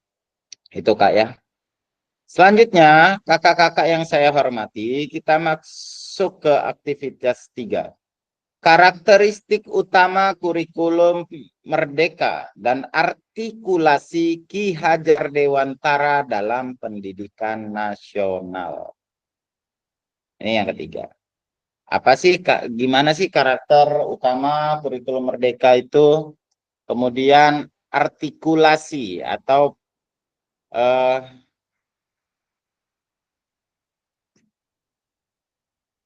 Itu Kak ya. Selanjutnya, kakak-kakak yang saya hormati, kita masuk ke aktivitas 3. Karakteristik utama kurikulum Merdeka dan artikulasi Ki Hajar Dewantara dalam pendidikan nasional. Ini yang ketiga. Apa sih, gimana sih karakter utama kurikulum Merdeka itu? Kemudian artikulasi atau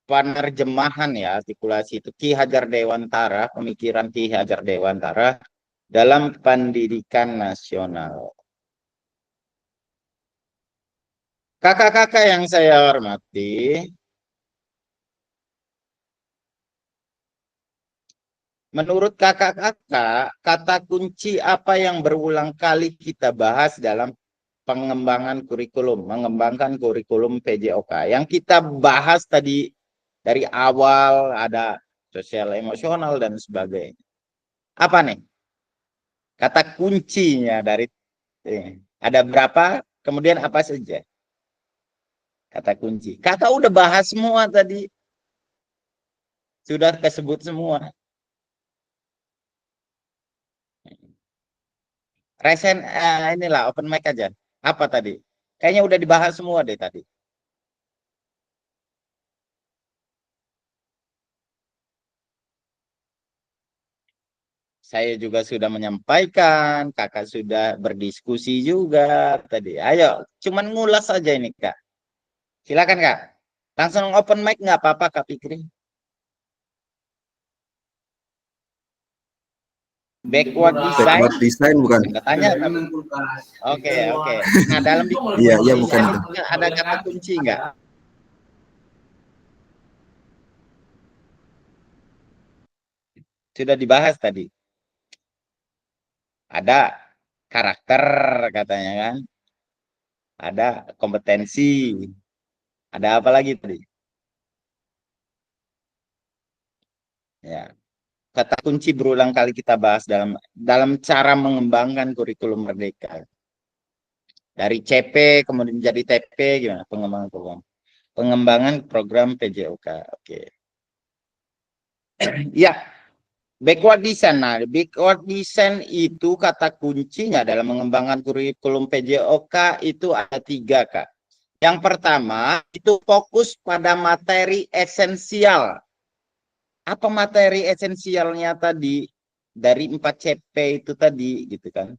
penerjemahan ya, artikulasi itu Ki Hajar Dewantara, pemikiran Ki Hajar Dewantara dalam pendidikan nasional. Kakak-kakak yang saya hormati, menurut kakak-kakak, kata kunci apa yang berulang kali kita bahas dalam pengembangan kurikulum, mengembangkan kurikulum PJOK? Yang kita bahas tadi dari awal ada sosial emosional dan sebagainya. Apa nih? Kata kuncinya dari ada berapa? Kemudian apa saja? Kata kunci. Kakak udah bahas semua tadi. Sudah kesebut semua. Resen inilah open mic aja. Apa tadi? Kayaknya udah dibahas semua deh tadi. Saya juga sudah menyampaikan, kakak sudah berdiskusi juga tadi. Ayo, cuman ngulas aja ini kak. Silakan kak. Langsung open mic nggak apa-apa kak Fikri. Backward design. Backward design bukan? Tanya. Oke. Nah dalam Iya bukan itu. Ada kata kunci nggak? Sudah dibahas tadi. Ada karakter katanya kan. Ada kompetensi. Ada apa lagi tadi? Ya. Kata kunci berulang kali kita bahas dalam cara mengembangkan kurikulum merdeka. Dari CP kemudian jadi TP gimana pengembangan program? Pengembangan program PJOK. Oke. Ya. Backward design. Nah, backward design itu kata kuncinya dalam mengembangkan kurikulum PJOK itu ada 3, Kak. Yang pertama, itu fokus pada materi esensial. Apa materi esensialnya tadi? Dari 4 CP itu tadi, gitu kan.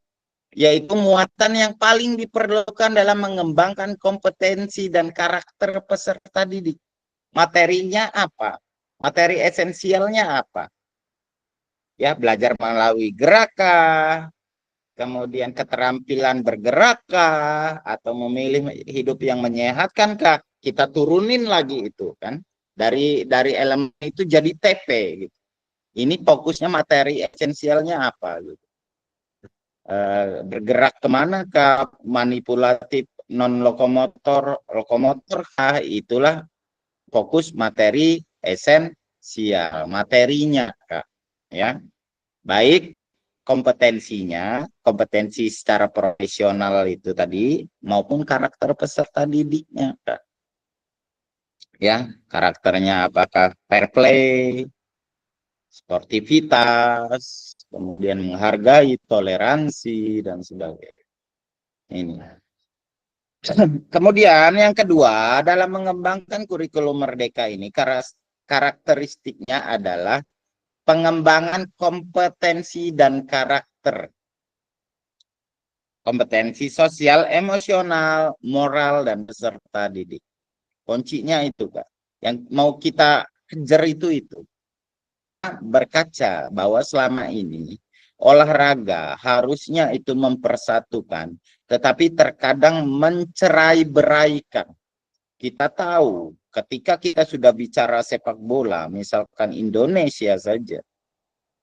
Yaitu muatan yang paling diperlukan dalam mengembangkan kompetensi dan karakter peserta didik. Materinya apa? Materi esensialnya apa? Ya, belajar melalui gerakan, kemudian keterampilan bergerakkah, atau memilih hidup yang menyehatkankah, kita turunin lagi itu kan. Dari elemen itu jadi TP gitu. Ini fokusnya materi esensialnya apa gitu. Bergerak kemana kah, manipulatif non lokomotor kah, itulah fokus materi esensial, materinya kak ya. Baik kompetensinya, kompetensi secara profesional itu tadi, maupun karakter peserta didiknya, Kak. Ya, karakternya apakah fair play, sportivitas, kemudian menghargai, toleransi, dan sebagainya. Ini. Kemudian yang kedua, dalam mengembangkan kurikulum merdeka ini, karakteristiknya adalah pengembangan kompetensi dan karakter. Kompetensi sosial, emosional, moral, dan peserta didik. Kuncinya itu, Kak. Yang mau kita kejar itu. Berkaca bahwa selama ini olahraga harusnya itu mempersatukan, tetapi terkadang mencerai-beraikan. Kita tahu ketika kita sudah bicara sepak bola, misalkan Indonesia saja,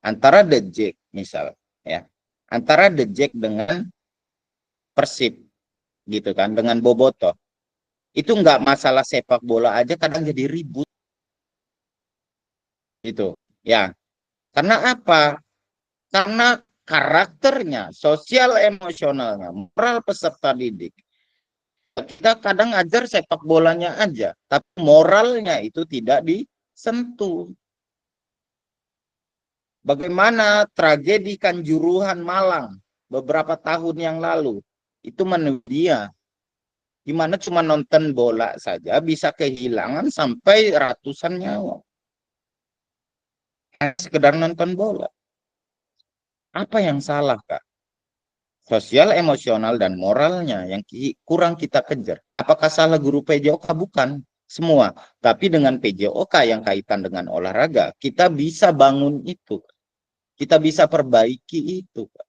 antara The Jack misal, ya, antara The Jack dengan Persib, gitu kan, dengan Bobotoh, itu nggak masalah sepak bola aja, kadang jadi ribut, itu, ya, karena apa? Karena karakternya, sosial emosionalnya, moral peserta didik. Kita kadang ajar sepak bolanya aja, tapi moralnya itu tidak disentuh. Bagaimana tragedi Kanjuruhan Malang beberapa tahun yang lalu, itu dia, di mana cuma nonton bola saja bisa kehilangan sampai ratusan nyawa. Sekedar nonton bola. Apa yang salah, Kak? Sosial, emosional, dan moralnya yang kurang kita kejar. Apakah salah guru PJOK? Bukan semua. Tapi dengan PJOK yang kaitan dengan olahraga, kita bisa bangun itu. Kita bisa perbaiki itu, Kak.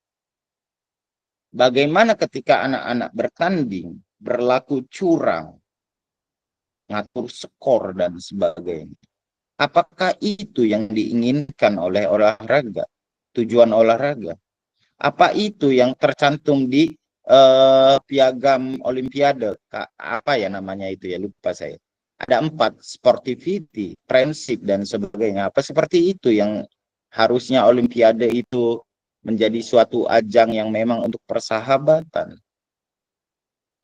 Bagaimana ketika anak-anak bertanding, berlaku curang, ngatur skor dan sebagainya. Apakah itu yang diinginkan oleh olahraga? Tujuan olahraga? Apa itu yang tercantum di piagam Olimpiade? Apa ya namanya itu ya, lupa saya. Ada 4, sportivity, prinsip dan sebagainya. Apa seperti itu yang harusnya Olimpiade itu menjadi suatu ajang yang memang untuk persahabatan.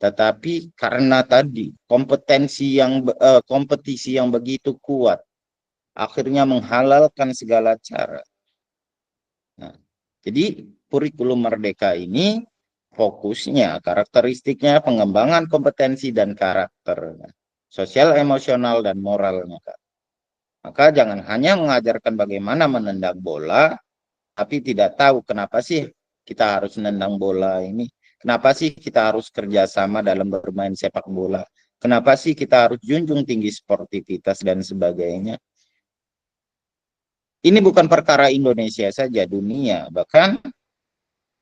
Tetapi karena tadi kompetisi yang begitu kuat, akhirnya menghalalkan segala cara. Nah, jadi kurikulum Merdeka ini fokusnya, karakteristiknya pengembangan kompetensi dan karakter, sosial, emosional, dan moralnya, Kak. Maka jangan hanya mengajarkan bagaimana menendang bola, tapi tidak tahu kenapa sih kita harus menendang bola ini. Kenapa sih kita harus kerjasama dalam bermain sepak bola? Kenapa sih kita harus junjung tinggi sportivitas dan sebagainya? Ini bukan perkara Indonesia saja, dunia. Bahkan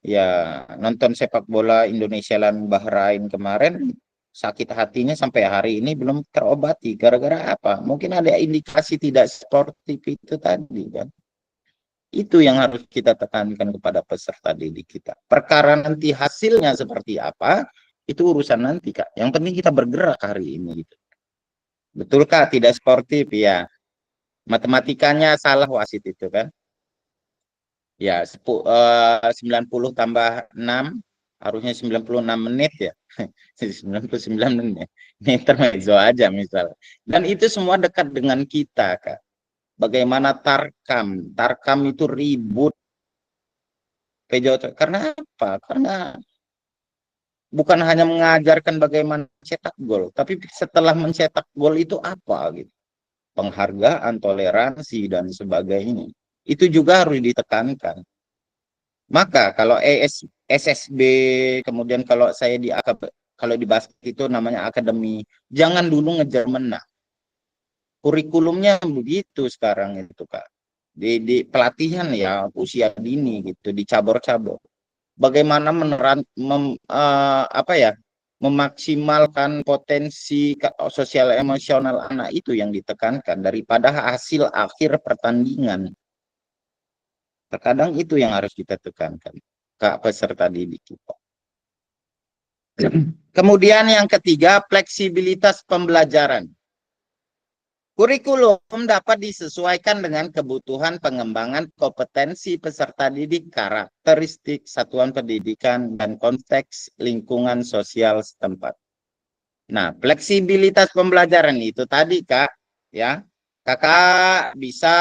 ya nonton sepak bola Indonesia lawan Bahrain kemarin, sakit hatinya sampai hari ini belum terobati. Gara-gara apa? Mungkin ada indikasi tidak sportif itu tadi kan. Itu yang harus kita tekankan kepada peserta didik kita. Perkara nanti hasilnya seperti apa, itu urusan nanti, Kak. Yang penting kita bergerak hari ini. Gitu. Betul, Kak? Tidak sportif, ya. Matematikanya salah wasit itu, kan? Ya, 90 tambah 6, harusnya 96 menit, ya. 99 menit. Ini intermezzo aja, misalnya. Dan itu semua dekat dengan kita, Kak. Bagaimana tarkam? Tarkam itu ribut. Karena apa? Karena bukan hanya mengajarkan bagaimana cetak gol, tapi setelah mencetak gol itu apa gitu. Penghargaan, toleransi dan sebagainya. Itu juga harus ditekankan. Maka kalau SSB, kemudian kalau saya kalau di basket itu namanya akademi, jangan dulu ngejar menang. Kurikulumnya begitu sekarang itu, Kak. Di pelatihan ya usia dini gitu, dicabor-cabor. Bagaimana memaksimalkan potensi sosial emosional anak itu yang ditekankan daripada hasil akhir pertandingan. Terkadang itu yang harus kita tekankan, Kak, peserta didik kita. Kemudian yang ketiga, fleksibilitas pembelajaran. Kurikulum dapat disesuaikan dengan kebutuhan pengembangan kompetensi peserta didik, karakteristik satuan pendidikan, dan konteks lingkungan sosial setempat. Nah, fleksibilitas pembelajaran itu tadi, Kak, ya. Kakak bisa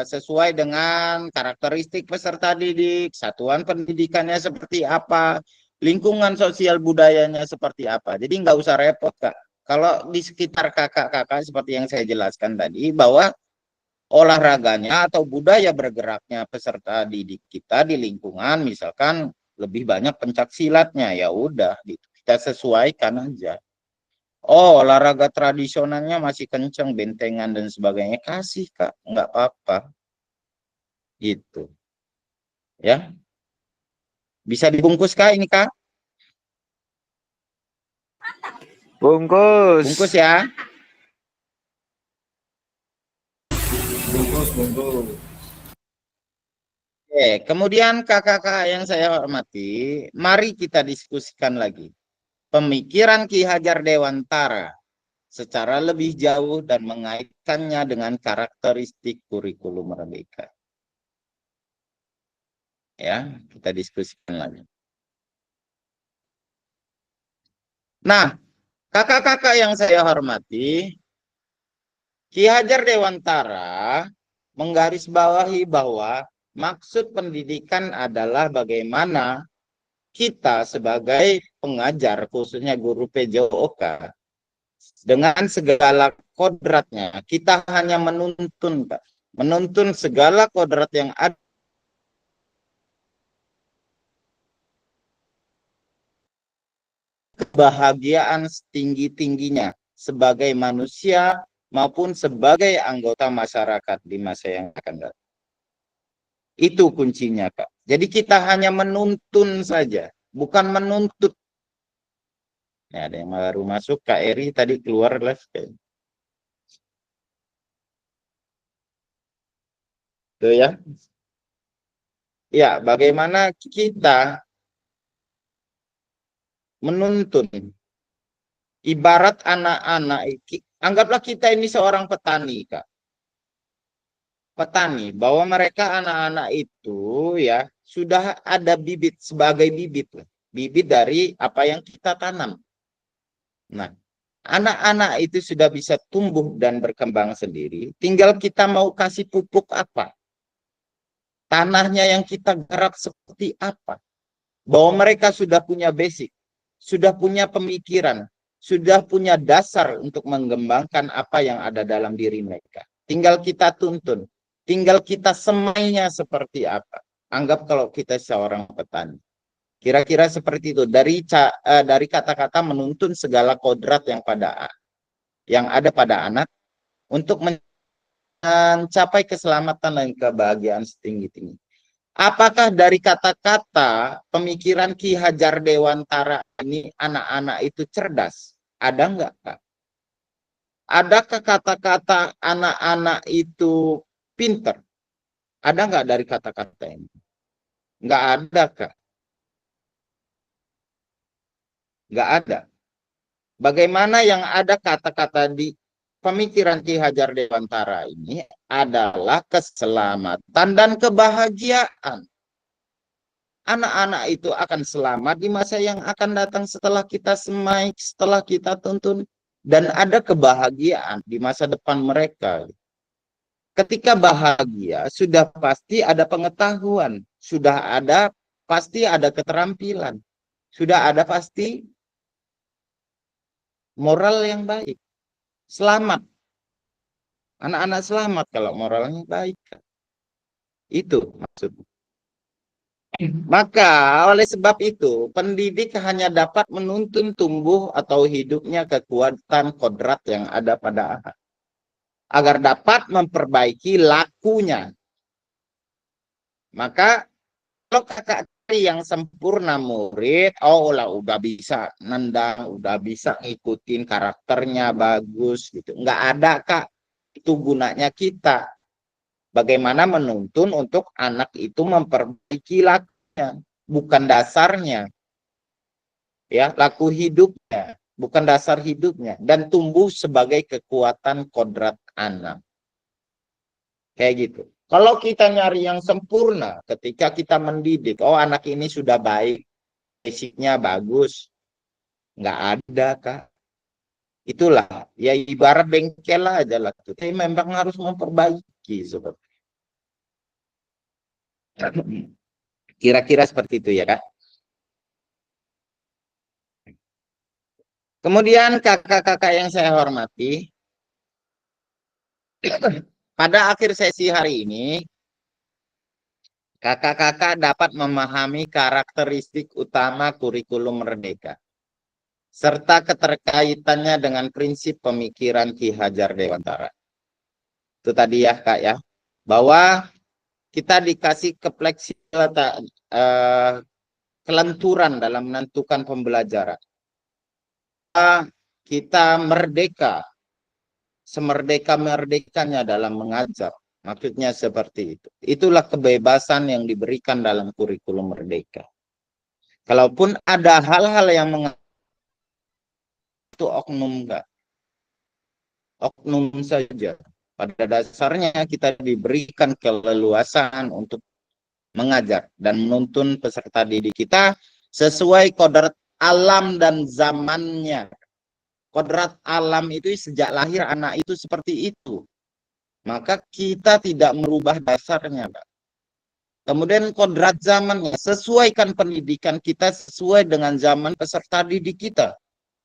sesuai dengan karakteristik peserta didik, satuan pendidikannya seperti apa, lingkungan sosial budayanya seperti apa. Jadi nggak usah repot, Kak. Kalau di sekitar kakak-kakak seperti yang saya jelaskan tadi, bahwa olahraganya atau budaya bergeraknya peserta didik kita di lingkungan, misalkan lebih banyak pencak silatnya, ya udah, gitu. Kita sesuaikan aja. Oh, olahraga tradisionalnya masih kenceng, bentengan dan sebagainya, kasih, Kak, nggak apa-apa. Gitu. Ya. Bisa dibungkus, Kak, ini, Kak? Bungkus. Bungkus ya. Bungkus. Oke, kemudian kakak-kakak yang saya hormati, mari kita diskusikan lagi pemikiran Ki Hajar Dewantara secara lebih jauh dan mengaitkannya dengan karakteristik kurikulum Merdeka. Ya, kita diskusikan lagi. Nah, kakak-kakak yang saya hormati, Ki Hajar Dewantara menggarisbawahi bahwa maksud pendidikan adalah bagaimana kita sebagai pengajar, khususnya guru PJOK, dengan segala kodratnya, kita hanya menuntun, Pak. Menuntun segala kodrat yang ada kebahagiaan setinggi-tingginya sebagai manusia maupun sebagai anggota masyarakat di masa yang akan datang. Itu kuncinya, Kak. Jadi kita hanya menuntun saja, bukan menuntut. Ya, ada yang baru masuk. Kak Eri tadi keluar live. Tuh ya. Ya, bagaimana kita menuntun ibarat anak-anak, anggaplah kita ini seorang petani, Kak. Petani, bahwa mereka anak-anak itu ya sudah ada bibit sebagai bibit, bibit dari apa yang kita tanam. Nah, anak-anak itu sudah bisa tumbuh dan berkembang sendiri. Tinggal kita mau kasih pupuk apa, tanahnya yang kita garap seperti apa. Bahwa mereka sudah punya basic, sudah punya pemikiran, sudah punya dasar untuk mengembangkan apa yang ada dalam diri mereka. Tinggal kita tuntun, tinggal kita semainya seperti apa. Anggap kalau kita seorang petani. Kira-kira seperti itu. Dari kata-kata menuntun segala kodrat yang ada pada anak untuk mencapai keselamatan dan kebahagiaan setinggi-tinggi. Apakah dari kata-kata pemikiran Ki Hajar Dewantara ini anak-anak itu cerdas? Ada enggak, Kak? Adakah kata-kata anak-anak itu pinter? Ada enggak dari kata-kata ini? Enggak ada, Kak. Enggak ada. Bagaimana yang ada kata-kata di pemikiran Ki Hajar Dewantara ini adalah keselamatan dan kebahagiaan. Anak-anak itu akan selamat di masa yang akan datang setelah kita semai, setelah kita tuntun, dan ada kebahagiaan di masa depan mereka. Ketika bahagia, sudah pasti ada pengetahuan, sudah ada pasti ada keterampilan, sudah ada pasti moral yang baik. Selamat. Anak-anak selamat kalau moralnya baik. Itu maksudnya. Maka oleh sebab itu, pendidik hanya dapat menuntun tumbuh atau hidupnya kekuatan kodrat yang ada pada anak. Agar dapat memperbaiki lakunya. Maka kalau kakak yang sempurna murid, oh lah udah bisa nendang, udah bisa ngikutin karakternya bagus gitu. Nggak ada, Kak. Itu gunanya kita. Bagaimana menuntun untuk anak itu memperbaiki lakunya, bukan dasarnya. Ya, laku hidupnya, bukan dasar hidupnya, dan tumbuh sebagai kekuatan kodrat anak. Kayak gitu. Kalau kita nyari yang sempurna ketika kita mendidik, oh anak ini sudah baik, fisiknya bagus, nggak ada, Kak. Itulah, ya ibarat bengkel aja lah. Tapi memang harus memperbaiki seperti. Kira-kira seperti itu ya, Kak. Kemudian kakak-kakak yang saya hormati, pada akhir sesi hari ini, kakak-kakak dapat memahami karakteristik utama kurikulum Merdeka, serta keterkaitannya dengan prinsip pemikiran Ki Hajar Dewantara. Itu tadi ya, Kak ya, bahwa kita dikasih kelenturan dalam menentukan pembelajaran. Kita merdeka, semerdeka-merdekanya dalam mengajar. Maksudnya seperti itu. Itulah kebebasan yang diberikan dalam kurikulum Merdeka. Kalaupun ada hal-hal yang itu oknum enggak. Oknum saja. Pada dasarnya kita diberikan keleluasan untuk mengajar dan menuntun peserta didik kita sesuai kodrat alam dan zamannya. Kodrat alam itu sejak lahir anak itu seperti itu. Maka kita tidak merubah dasarnya, Pak. Kemudian kodrat zamannya, sesuaikan pendidikan kita sesuai dengan zaman peserta didik kita.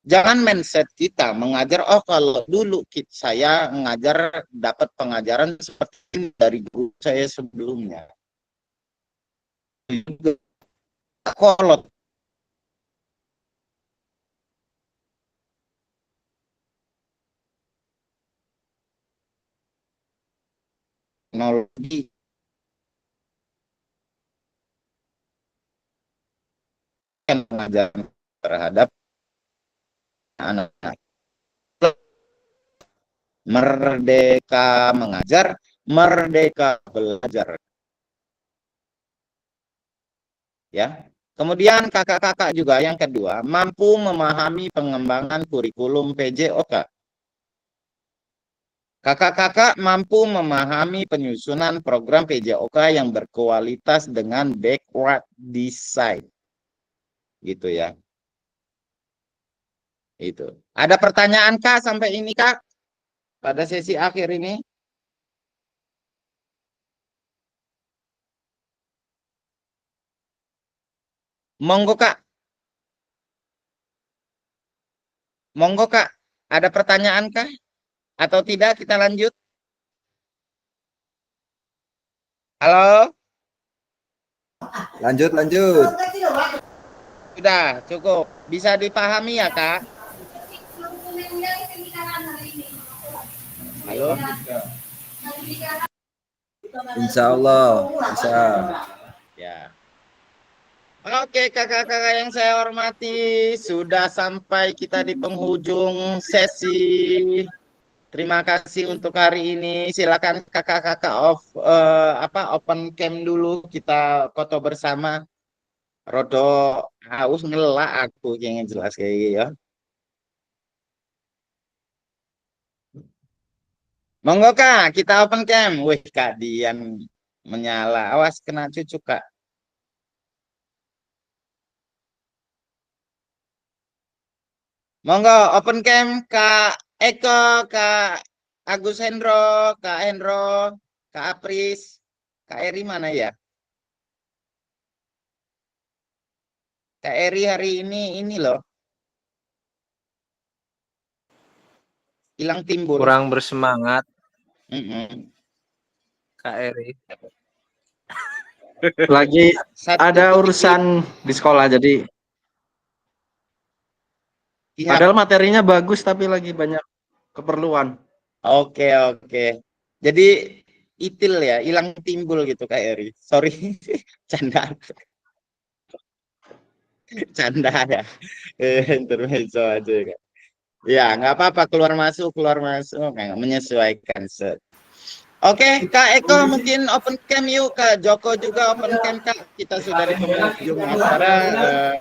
Jangan mindset kita mengajar, oh kalau dulu saya mengajar dapat pengajaran seperti ini dari guru saya sebelumnya. Kolot. Teknologi pengajaran terhadap anak-anak. Merdeka mengajar, merdeka belajar. Ya. Kemudian kakak-kakak juga yang kedua, mampu memahami pengembangan kurikulum PJOK. Kakak-kakak mampu memahami penyusunan program PJOK yang berkualitas dengan backward design. Gitu ya. Itu. Ada pertanyaan Kak sampai ini Kak? Pada sesi akhir ini? Monggo Kak. Monggo Kak. Ada pertanyaan Kak? Atau tidak kita lanjut? Halo? Lanjut. Sudah, cukup. Bisa dipahami ya Kak? Halo? Insya Allah bisa. Ya. Oke kakak-kakak yang saya hormati, sudah sampai kita di penghujung sesi. Terima kasih untuk hari ini. Silakan kakak-kakak open cam dulu, kita foto bersama. Rodo haus ngelak aku yang jelas kayak gitu ya. Monggo Kak, kita open cam. Wih Kak Dian menyala. Awas kena cucu Kak. Monggo open cam Kak Eko, Kak Agus Hendro, Kak Hendro, Kak Apris, Kak Eri mana ya? Kak Eri hari ini loh. Hilang timbul. Kurang bersemangat, Kak Eri. Lagi ada urusan di sekolah jadi padahal materinya bagus tapi lagi banyak keperluan. Oke. Jadi itil ya, hilang timbul gitu Kak Eri. Sorry, canda. Canda ya. Intermezzo aja Kak. Ya, nggak apa-apa, keluar masuk, nggak menyesuaikan. Oke, Kak Eko mungkin open cam yuk, Kak Joko juga open cam Kak. Kita sudah di penghujung acara.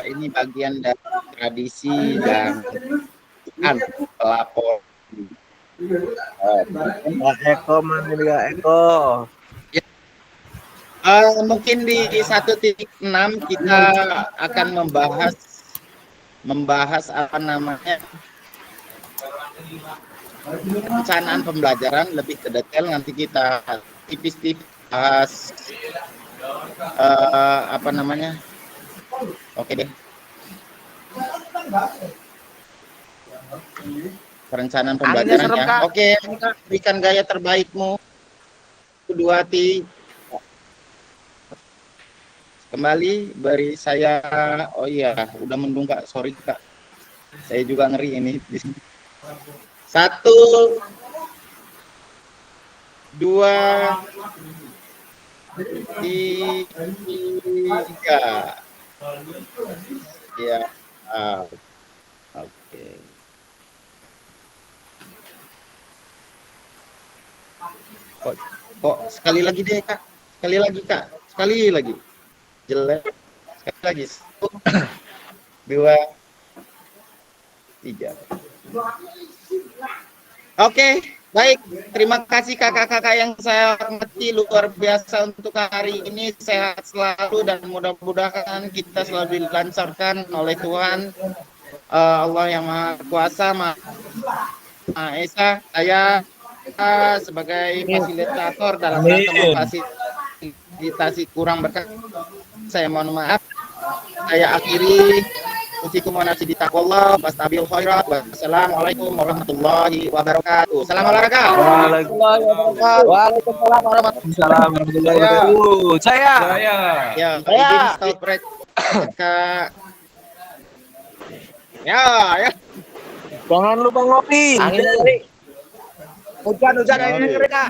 Ini bagian dari tradisi dan pelapor. Kak Eko mana Kak Eko? Ya. Mungkin di 1.6 kita akan membahas apa namanya, perencanaan pembelajaran lebih ke detail. Nanti kita tipis-tipis bahas apa namanya. Oke deh, perencanaan pembelajaran ya. Oke, berikan gaya terbaikmu, Duati. Kembali beri saya. Oh iya, udah mendung Kak, sorry Kak, saya juga ngeri ini. 1, 2, 3. Ya, oke. Kok sekali lagi deh Kak, sekali lagi. Jelek. Sekali lagi. 2, 3. Oke, baik. Terima kasih kakak-kakak yang saya hormati, luar biasa untuk hari ini. Sehat selalu dan mudah-mudahan kita selalu dilancarkan oleh Tuhan Allah yang Maha Kuasa, Maha Esa. Saya sebagai fasilitator dalam rangka memfasilitasi kurang berkat, saya mohon maaf. Saya akhiri. Usikum wa nafsi bitaqwallah, wastabil khairat. Wassalamualaikum warahmatullahi wabarakatuh. Salam olahraga. Waalaikumsalam warahmatullahi wabarakatuh. Saya. Stop break. Kak. Ya. Jangan lupa ngopi. Hujan ini Kak.